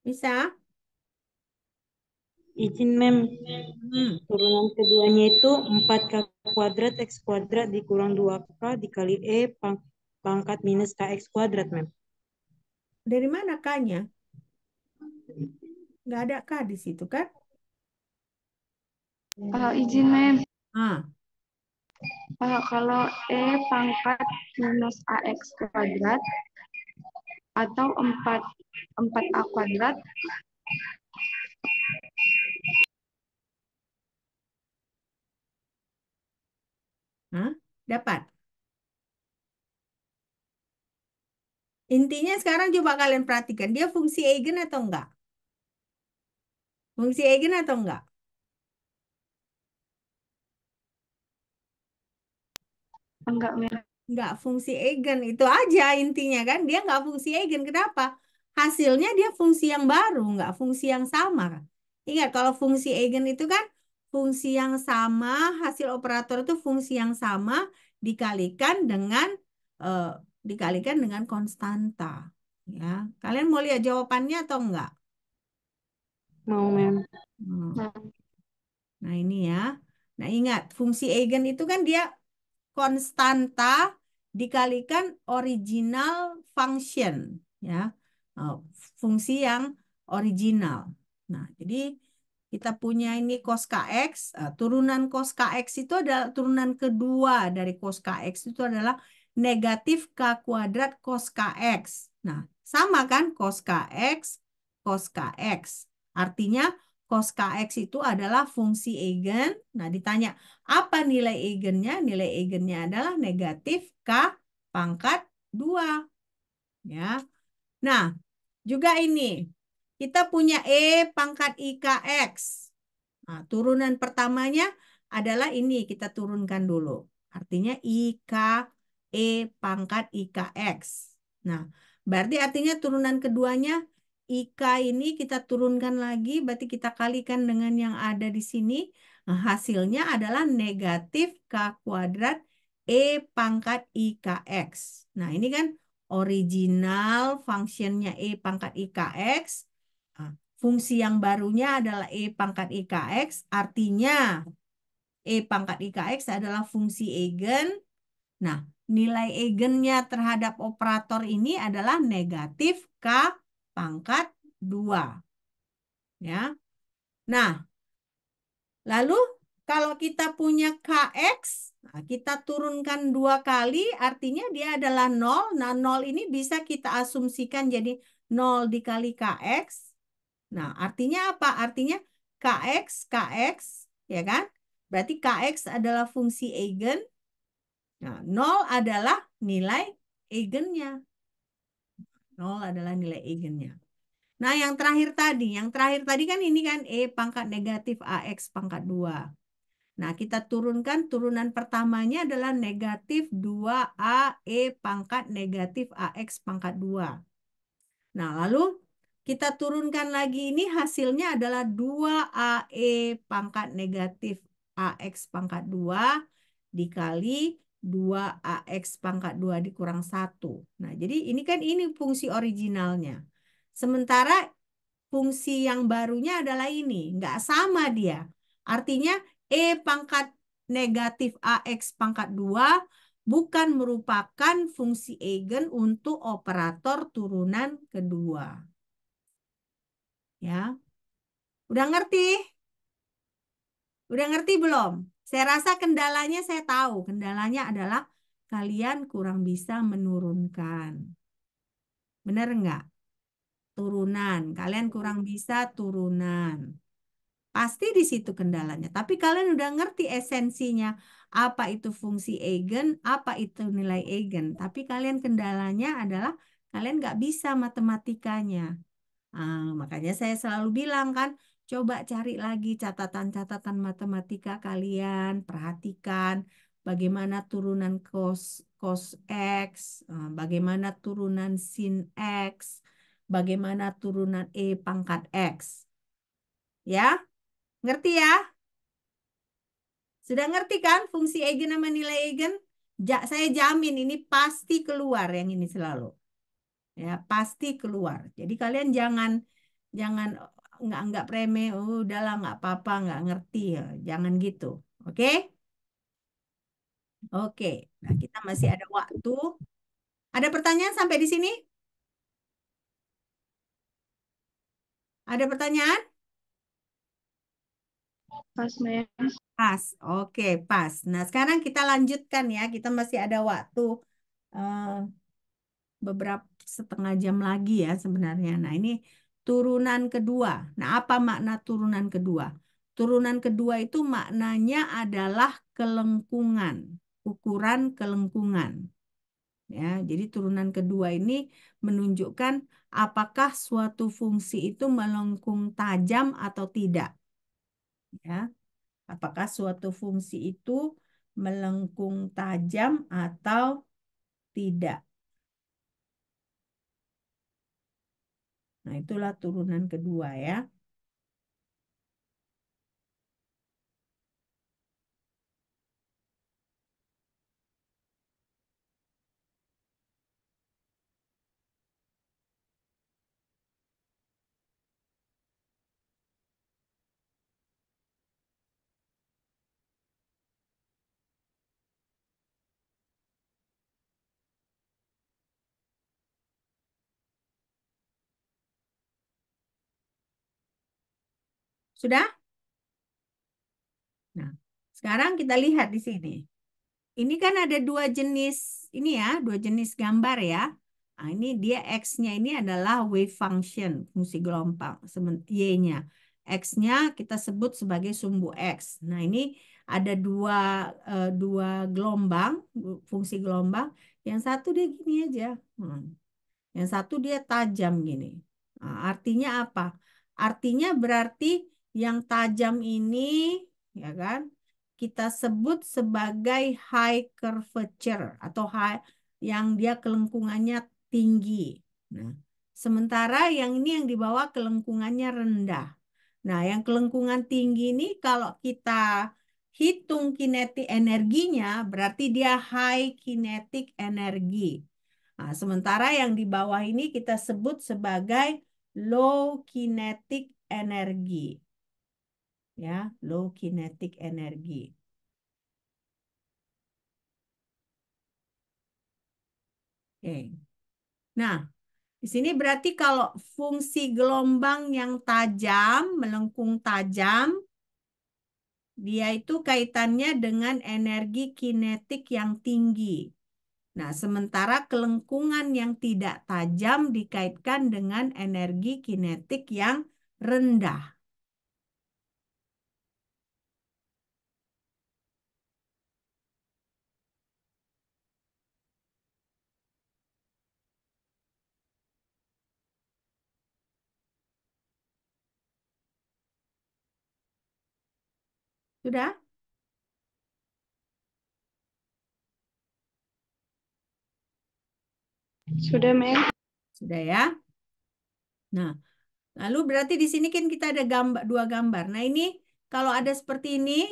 Bisa? Izin, Mem. Hmm. Turunan keduanya itu 4K kuadrat X kuadrat dikurang 2K dikali pangkat minus KX kuadrat, Mem. Dari mana K-nya? Nggak ada K di situ kan? Izin, Mem. Ah, Kalau E pangkat minus AX kuadrat atau 4A kuadrat, hah? Dapat. Intinya sekarang coba kalian perhatikan, dia fungsi eigen atau enggak? Fungsi eigen atau enggak? enggak, Mem. Enggak fungsi eigen, itu aja intinya kan. Dia enggak fungsi eigen, kenapa? Hasilnya dia fungsi yang baru, enggak fungsi yang sama. Ingat, kalau fungsi eigen itu kan fungsi yang sama, hasil operator itu fungsi yang sama dikalikan dengan eh, konstanta. Ya, kalian mau lihat jawabannya atau enggak? Mau, Mem. Hmm. Nah, Nah, ini ya. Nah, ingat, fungsi eigen itu kan dia konstanta dikalikan original function, ya. Oh, fungsi yang original. Nah, jadi kita punya ini cos kx, turunan cos kx itu adalah turunan kedua dari cos kx itu adalah negatif k kuadrat cos kx. Nah, sama kan cos kx. Artinya cos kx itu adalah fungsi eigen. Nah, ditanya apa nilai eigennya? Nilai eigennya adalah negatif K pangkat 2. Ya. Nah, juga ini. Kita punya E pangkat IKX. Nah, turunan pertamanya adalah ini. Kita turunkan dulu. Artinya IK E pangkat IKX. Nah, berarti artinya turunan keduanya IK ini kita turunkan lagi. Berarti kita kalikan dengan yang ada di sini. Nah, hasilnya adalah negatif K kuadrat E pangkat IKX. Nah, ini kan original fungsinya E pangkat IKX. Nah, fungsi yang barunya adalah E pangkat IKX. Artinya E pangkat IKX adalah fungsi eigen. Nah, nilai eigennya terhadap operator ini adalah negatif K pangkat 2. Ya. Nah, lalu kalau kita punya KX, nah kita turunkan 2 kali, artinya dia adalah 0. Nah, 0 ini bisa kita asumsikan jadi 0 dikali KX. Nah, artinya apa? Artinya KX, ya kan? Berarti KX adalah fungsi eigen. Nah, 0 adalah nilai eigennya. 0 adalah nilai eigennya. Nah, yang terakhir tadi kan ini kan E pangkat negatif AX pangkat 2. Nah, kita turunkan turunan pertamanya adalah negatif 2A E pangkat negatif AX pangkat 2. Nah, lalu kita turunkan lagi ini hasilnya adalah 2AE pangkat negatif AX pangkat 2 dikali 2AX pangkat 2 dikurang 1. Nah, jadi ini kan ini fungsi originalnya. Sementara fungsi yang barunya adalah ini. Nggak sama dia. Artinya E pangkat negatif AX pangkat 2 bukan merupakan fungsi eigen untuk operator turunan kedua. Ya, udah ngerti? Udah ngerti belum? Saya rasa kendalanya saya tahu. Kendalanya adalah kalian kurang bisa menurunkan. Benar nggak? Turunan. Kalian kurang bisa turunan. Pasti di situ kendalanya. Tapi kalian udah ngerti esensinya. Apa itu fungsi eigen, apa itu nilai eigen. Tapi kalian kendalanya adalah kalian nggak bisa matematikanya. Makanya saya selalu bilang kan, coba cari lagi catatan-catatan matematika kalian, perhatikan bagaimana turunan cos cos X, bagaimana turunan sin X, bagaimana turunan E pangkat X. Ya, ngerti ya? Sudah ngerti kan fungsi eigen sama nilai eigen? Saya jamin ini pasti keluar yang ini selalu. Ya, pasti keluar. Jadi kalian jangan nggak anggap remeh. Oh, udahlah nggak apa-apa, nggak ngerti ya. Jangan gitu. Oke? Oke. Nah, kita masih ada waktu. Ada pertanyaan sampai di sini? Ada pertanyaan? Pas, Mem. Pas. Oke, pas. Nah, sekarang kita lanjutkan ya. Kita masih ada waktu eh, beberapa setengah jam lagi ya sebenarnya. Nah, ini turunan kedua. Nah, apa makna turunan kedua? Turunan kedua itu maknanya adalah kelengkungan, ukuran kelengkungan. Ya, jadi turunan kedua ini menunjukkan apakah suatu fungsi itu melengkung tajam atau tidak. Ya, apakah suatu fungsi itu melengkung tajam atau tidak. Nah, itulah turunan kedua ya. Sudah? Nah, sekarang kita lihat di sini. Ini kan ada dua jenis ini ya, dua jenis gambar ya. Nah, ini dia X-nya ini adalah wave function, fungsi gelombang, Y-nya. X-nya kita sebut sebagai sumbu X. Nah, ini ada dua gelombang, fungsi gelombang. Yang satu dia gini aja. Yang satu dia tajam gini. Nah, artinya apa? Artinya berarti yang tajam ini, ya kan, kita sebut sebagai high curvature atau high yang dia kelengkungannya tinggi. Nah, sementara yang ini yang di bawah kelengkungannya rendah. Nah, yang kelengkungan tinggi ini kalau kita hitung kinetik energinya, berarti dia high kinetic energi. Nah, sementara yang di bawah ini kita sebut sebagai low kinetic energi. Ya, low kinetic energi. Oke. Nah, di sini berarti kalau fungsi gelombang yang tajam, melengkung tajam, dia itu kaitannya dengan energi kinetik yang tinggi. Nah, sementara kelengkungan yang tidak tajam dikaitkan dengan energi kinetik yang rendah. Sudah? Sudah, Mem. Sudah ya? Nah, lalu berarti di sini kan kita ada gambar, dua gambar. Nah, ini kalau ada seperti ini,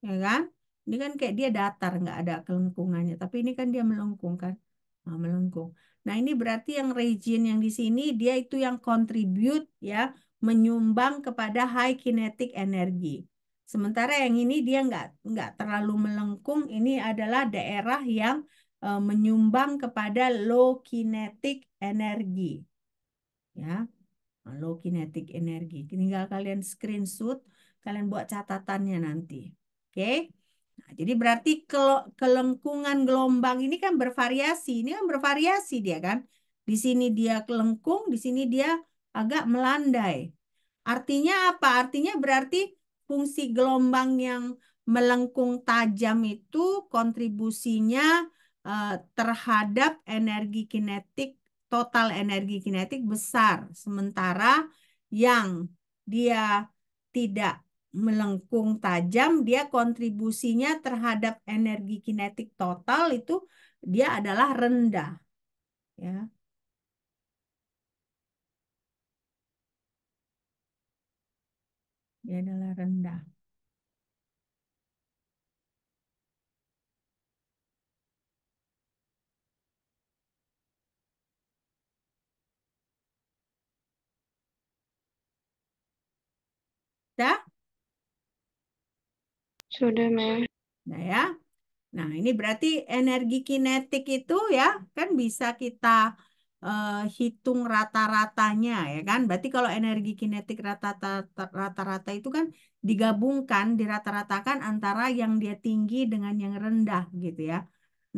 ya kan? Ini kan kayak dia datar, nggak ada kelengkungannya. Tapi ini kan dia melengkung kan? Nah, melengkung. Nah, ini berarti yang region yang di sini dia itu yang contribute ya, menyumbang kepada high kinetic energy. Sementara yang ini dia nggak terlalu melengkung. Ini adalah daerah yang menyumbang kepada low kinetic energy. Ya, low kinetic energi. Tinggal kalian screenshot, kalian buat catatannya nanti. Oke? Nah, jadi berarti kelengkungan gelombang ini kan bervariasi. Ini kan bervariasi dia kan. Di sini dia kelengkung, di sini dia agak melandai. Artinya apa? Artinya berarti fungsi gelombang yang melengkung tajam itu kontribusinya terhadap energi kinetik, total energi kinetik besar. Sementara yang dia tidak melengkung tajam, dia kontribusinya terhadap energi kinetik total itu dia adalah rendah. Ya, dia adalah rendah. Dah? Sudah, Mem. Nah ya. Nah, ini berarti energi kinetik itu ya kan bisa kita hitung rata-ratanya ya kan. Berarti kalau energi kinetik rata-rata itu kan digabungkan, dirata-ratakan antara yang dia tinggi dengan yang rendah gitu ya.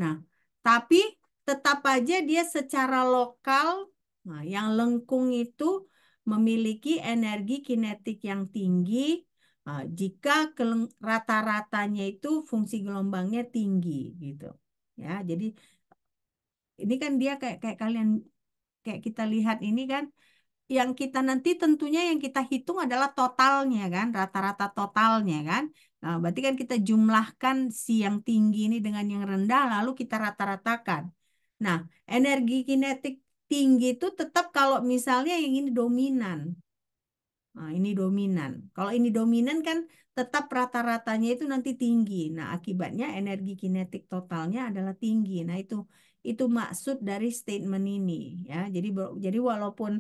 Nah, tapi tetap aja dia secara lokal, nah, yang lengkung itu memiliki energi kinetik yang tinggi. Jika rata-ratanya itu fungsi gelombangnya tinggi gitu. Ya, jadi ini kan dia kayak kayak kalian kayak kita lihat ini kan yang kita nanti tentunya yang kita hitung adalah totalnya kan, rata-rata totalnya kan. Nah, berarti kan kita jumlahkan si yang tinggi ini dengan yang rendah lalu kita rata-ratakan. Nah, energi kinetik tinggi itu tetap kalau misalnya yang ini dominan. Nah, ini dominan. Kalau ini dominan kan tetap rata-ratanya itu nanti tinggi. Nah, akibatnya energi kinetik totalnya adalah tinggi. Nah, itu maksud dari statement ini ya. Jadi walaupun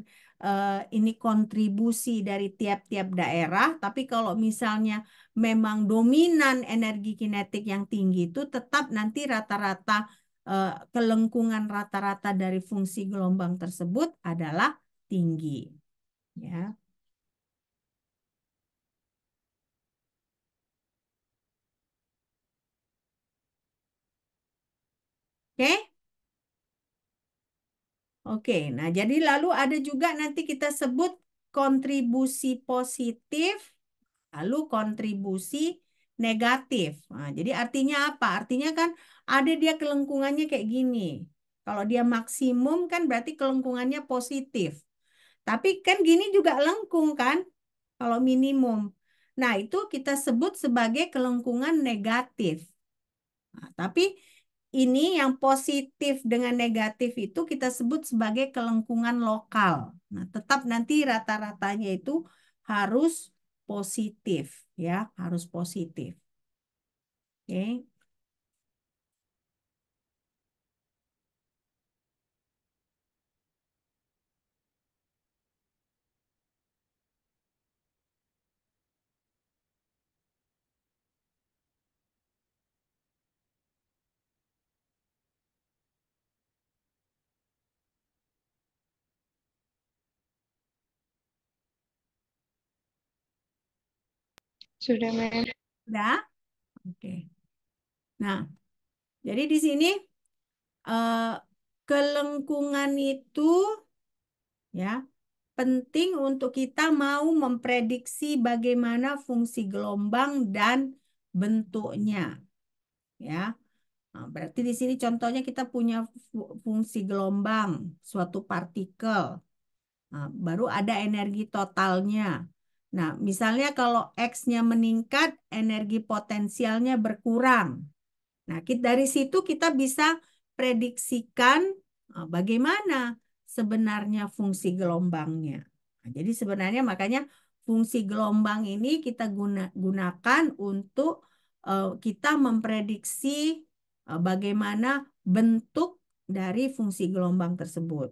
ini kontribusi dari tiap-tiap daerah, tapi kalau misalnya memang dominan energi kinetik yang tinggi itu tetap nanti rata-rata kelengkungan rata-rata dari fungsi gelombang tersebut adalah tinggi ya. Oke? Oke, nah jadi lalu ada juga nanti kita sebut kontribusi positif, lalu kontribusi negatif. Nah, jadi artinya apa? Artinya kan ada dia kelengkungannya kayak gini. Kalau dia maksimum kan berarti kelengkungannya positif. Tapi kan gini juga lengkung kan? Kalau minimum. Nah, itu kita sebut sebagai kelengkungan negatif. Nah, tapi ini yang positif dengan negatif itu kita sebut sebagai kelengkungan lokal. Nah, tetap nanti rata-ratanya itu harus positif, ya, harus positif. Oke, Sudah, Mem. udah? Oke. Nah, jadi di sini eh, kelengkungan itu ya penting untuk kita mau memprediksi bagaimana fungsi gelombang dan bentuknya, ya. Nah, berarti di sini contohnya kita punya fungsi gelombang suatu partikel. Nah, baru ada energi totalnya. Nah, misalnya kalau X-nya meningkat, energi potensialnya berkurang. Nah, dari situ kita bisa prediksikan bagaimana sebenarnya fungsi gelombangnya. Nah, jadi sebenarnya makanya fungsi gelombang ini kita gunakan untuk kita memprediksi bagaimana bentuk dari fungsi gelombang tersebut.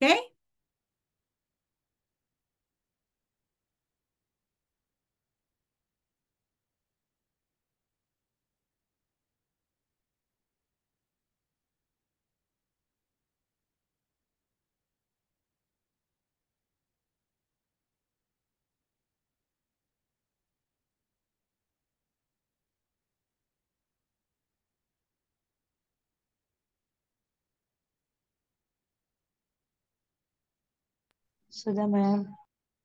Oke? Sudah, Mem.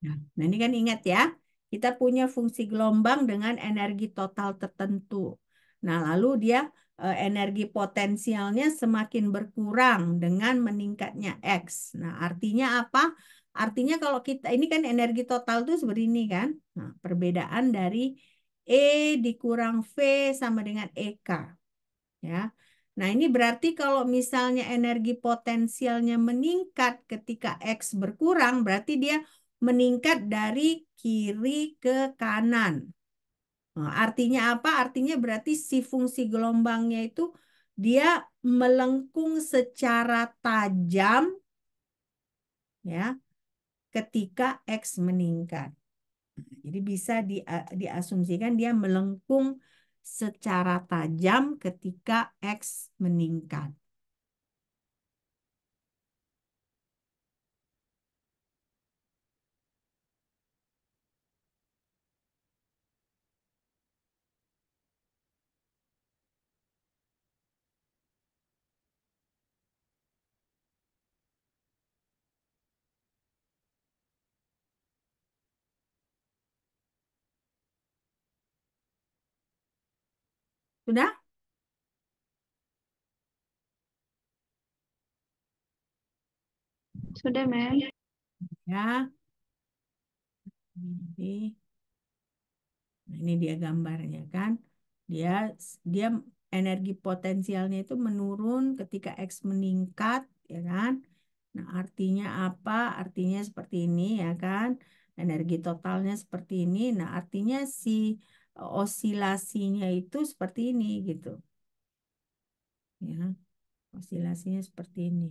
Nah, ini kan ingat ya, kita punya fungsi gelombang dengan energi total tertentu. Nah, lalu dia energi potensialnya semakin berkurang dengan meningkatnya X. Nah, artinya apa? Artinya kalau kita, ini kan energi total itu seperti ini kan. Nah, perbedaan dari E dikurang V sama dengan EK. Ya. Nah, ini berarti kalau misalnya energi potensialnya meningkat ketika X berkurang, berarti dia meningkat dari kiri ke kanan. Nah, artinya apa? Artinya berarti si fungsi gelombangnya itu dia melengkung secara tajam ya ketika X meningkat. Jadi bisa diasumsikan dia melengkung secara tajam ketika X meningkat. Sudah? Sudah, Mem. Ya. Nah, ini dia gambarnya kan. Dia dia energi potensialnya itu menurun ketika X meningkat, ya kan? Nah, artinya apa? Artinya seperti ini, ya kan? Energi totalnya seperti ini. Nah, artinya si osilasinya itu seperti ini gitu. Ya, osilasinya seperti ini.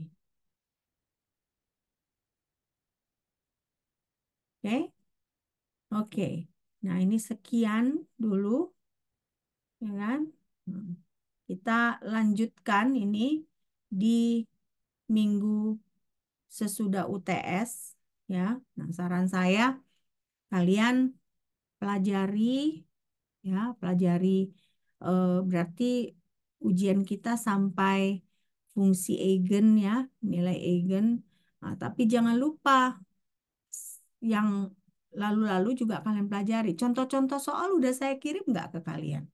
Oke? Oke. Nah, ini sekian dulu, ya kan? Hmm. Kita lanjutkan ini di minggu sesudah UTS, ya. Nah, saran saya kalian pelajari, ya, pelajari berarti ujian kita sampai fungsi eigen, ya, nilai eigen. Nah, tapi jangan lupa yang lalu-lalu juga kalian pelajari. Contoh-contoh soal udah saya kirim nggak ke kalian?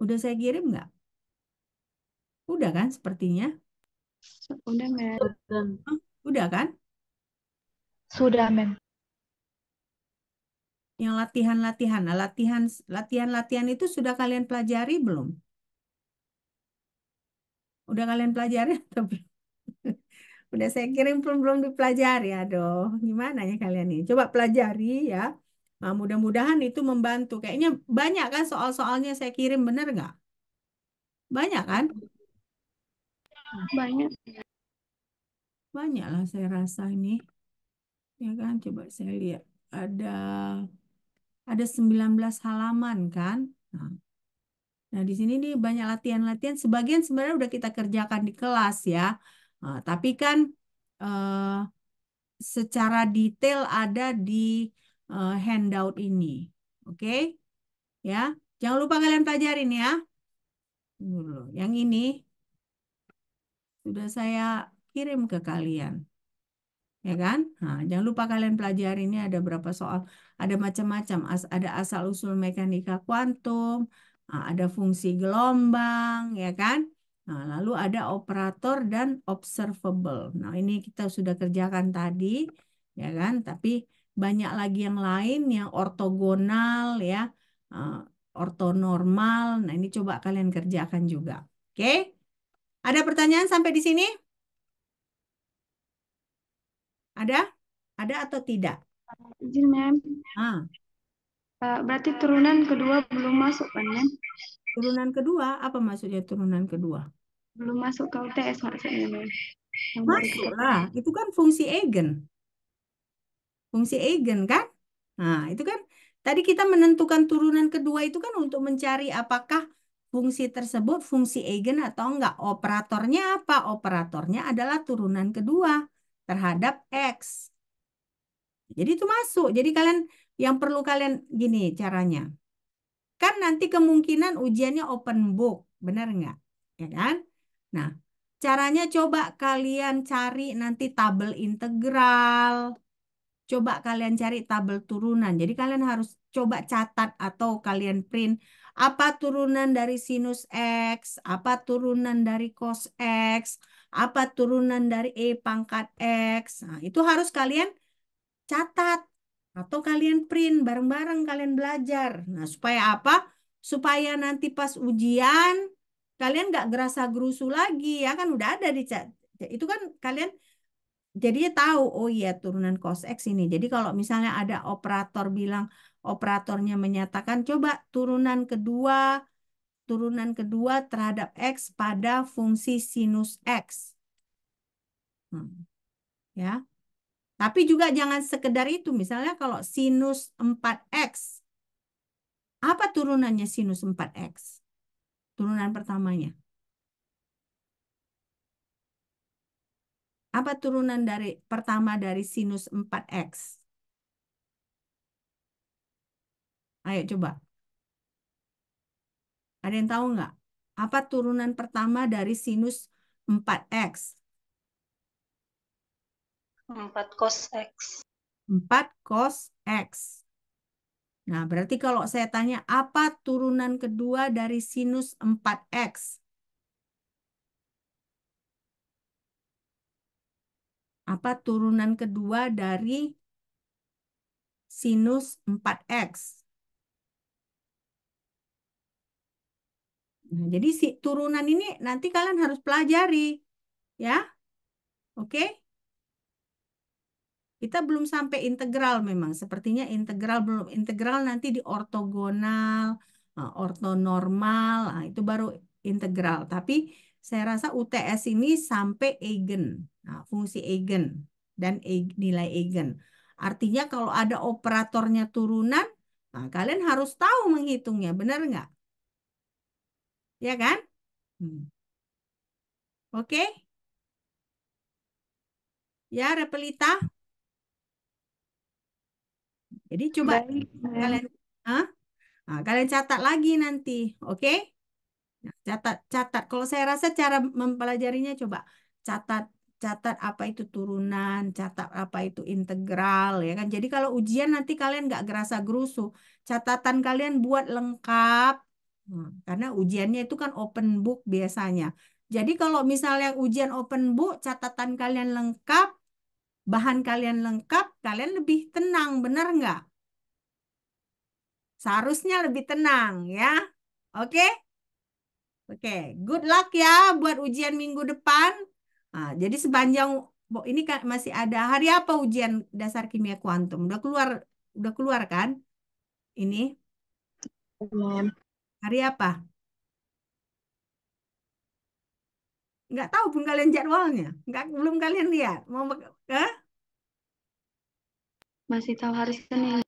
Udah saya kirim nggak? Udah kan sepertinya? Udah, Mem. Hah? Udah kan? Sudah, Mem. Yang latihan-latihan. Nah, latihan-latihan itu sudah kalian pelajari belum? Udah kalian pelajari atau belum? Udah saya kirim belum dipelajari. Aduh, gimana ya kalian ini? Coba pelajari ya. Nah, mudah-mudahan itu membantu. Kayaknya banyak kan soal-soalnya saya kirim, bener nggak? Banyak kan? Banyak. Banyak lah saya rasa ini. Ya kan? Coba saya lihat. Ada 19 halaman kan? Nah, di sini nih banyak latihan-latihan. Sebagian sebenarnya udah kita kerjakan di kelas ya. Tapi kan eh, secara detail ada di handout ini. Oke? Ya. Jangan lupa kalian pelajarin ya. Dulu. Yang ini sudah saya kirim ke kalian. Ya kan? Nah, jangan lupa kalian pelajari ini ada berapa soal. Ada macam-macam. Ada asal-usul mekanika kuantum, ada fungsi gelombang, ya kan? Nah, lalu ada operator dan observable. Nah, ini kita sudah kerjakan tadi, ya kan? Tapi banyak lagi yang lain yang ortogonal, ya, uh, ortonormal. Nah, ini coba kalian kerjakan juga. Oke? Ada pertanyaan sampai di sini? Ada? Ada atau tidak? Izin, Mem. Ah. Berarti turunan kedua belum masuk kan, Mem? Turunan kedua, apa maksudnya turunan kedua? Belum masuk ke UTS maksudnya, Mem. Yang baru kita Masuklah, itu kan fungsi eigen. Fungsi eigen kan? Nah, itu kan tadi kita menentukan turunan kedua itu kan untuk mencari apakah fungsi tersebut fungsi eigen atau enggak. Operatornya apa? Operatornya adalah turunan kedua terhadap X. Jadi itu masuk. Jadi kalian yang perlu kalian gini caranya. Kan nanti kemungkinan ujiannya open book, benar nggak? Ya kan? Nah, caranya coba kalian cari nanti tabel integral, coba kalian cari tabel turunan. Jadi kalian harus coba catat atau kalian print apa turunan dari sinus X, apa turunan dari cos X, apa turunan dari E pangkat X. Nah, itu harus kalian catat atau kalian print bareng-bareng kalian belajar. Nah, supaya apa? Supaya nanti pas ujian kalian nggak gerasa gerusu lagi ya kan udah ada di itu kan kalian jadi dia tahu, oh iya turunan cos X ini. Jadi kalau misalnya ada operator bilang, operatornya menyatakan, coba turunan kedua terhadap X pada fungsi sinus X. Ya. Tapi juga jangan sekedar itu. Misalnya kalau sinus 4X, apa turunannya sinus 4X? Turunan pertamanya. Apa turunan pertama dari sinus 4X? Ayo coba. Ada yang tahu nggak? Apa turunan pertama dari sinus 4X? 4 cos X. 4 cos X. Nah, berarti kalau saya tanya, apa turunan kedua dari sinus 4X? Apa turunan kedua dari sinus 4X? Nah, jadi si turunan ini nanti kalian harus pelajari. Ya, oke? Kita belum sampai integral memang. Sepertinya integral belum. Integral nanti di ortogonal, ortonormal, itu baru integral. Tapi saya rasa UTS ini sampai eigen. Nah, fungsi eigen dan nilai eigen. Artinya kalau ada operatornya turunan, nah, kalian harus tahu menghitungnya. Benar nggak? Ya kan? Oke? Ya, Repelita? Jadi coba Baik, Mem. kalian, Nah, kalian catat lagi nanti, oke? Nah, catat. Kalau saya rasa cara mempelajarinya coba catat, catat apa itu turunan, catat apa itu integral, ya kan? Jadi kalau ujian nanti kalian nggak gerasa gerusu, catatan kalian buat lengkap, karena ujiannya itu kan open book biasanya. Jadi kalau misalnya ujian open book, catatan kalian lengkap, bahan kalian lengkap, kalian lebih tenang, benar nggak? Seharusnya lebih tenang, ya. Oke? Oke, good luck ya buat ujian minggu depan. Nah, jadi sepanjang ini kan masih ada hari apa ujian dasar kimia kuantum? Udah keluar kan? Ini Mem. hari apa? Nggak tahu pun kalian jadwalnya. Belum kalian lihat. Eh? Masih tahu hari Senin.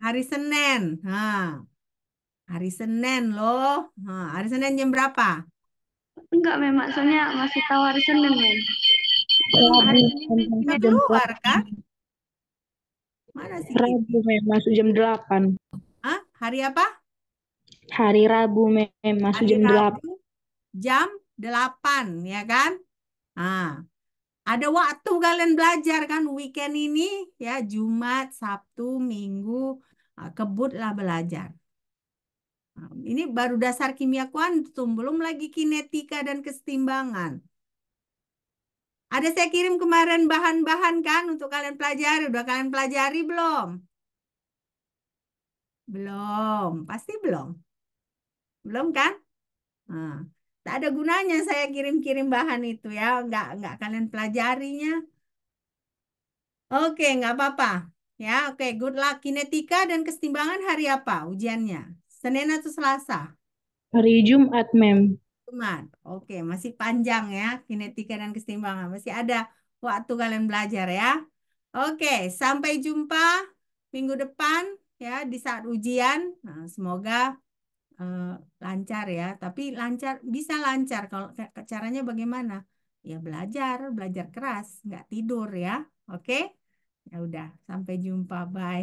Hari Senin. Nah, hari Senin loh. Nah, hari Senin jam berapa? Enggak, Mem. Maksudnya masih tahu hari Senin, Mem. Hari Senin kan Udah kinetika. keluar kan? Mana sih kita? Rabu, Mem, masuk jam 8. Hah? Hari apa? Hari Rabu, Mem, masuk Hari jam 8. Rabu jam 8, ya kan? Nah, ada waktu kalian belajar kan weekend ini ya, Jumat, Sabtu, Minggu, kebutlah belajar. Nah, ini baru dasar kimia kuantum, belum lagi kinetika dan kesetimbangan. Ada saya kirim kemarin bahan-bahan kan untuk kalian pelajari. Udah kalian pelajari belum? Belum, pasti belum. Belum kan? Nah, tak ada gunanya saya kirim-kirim bahan itu ya, nggak kalian pelajarinya. Oke, nggak apa-apa. Ya, oke, good luck. Kinetika dan kesetimbangan hari apa ujiannya? Senin atau Selasa? Hari Jumat, Mem. Jumat. Oke, masih panjang ya kinetika dan kesetimbangan. Masih ada waktu kalian belajar ya. Oke, sampai jumpa minggu depan ya di saat ujian. Nah, semoga eh, lancar ya. Tapi bisa lancar kalau caranya bagaimana? Ya belajar keras, nggak tidur ya. Oke? Ya udah, sampai jumpa. Bye.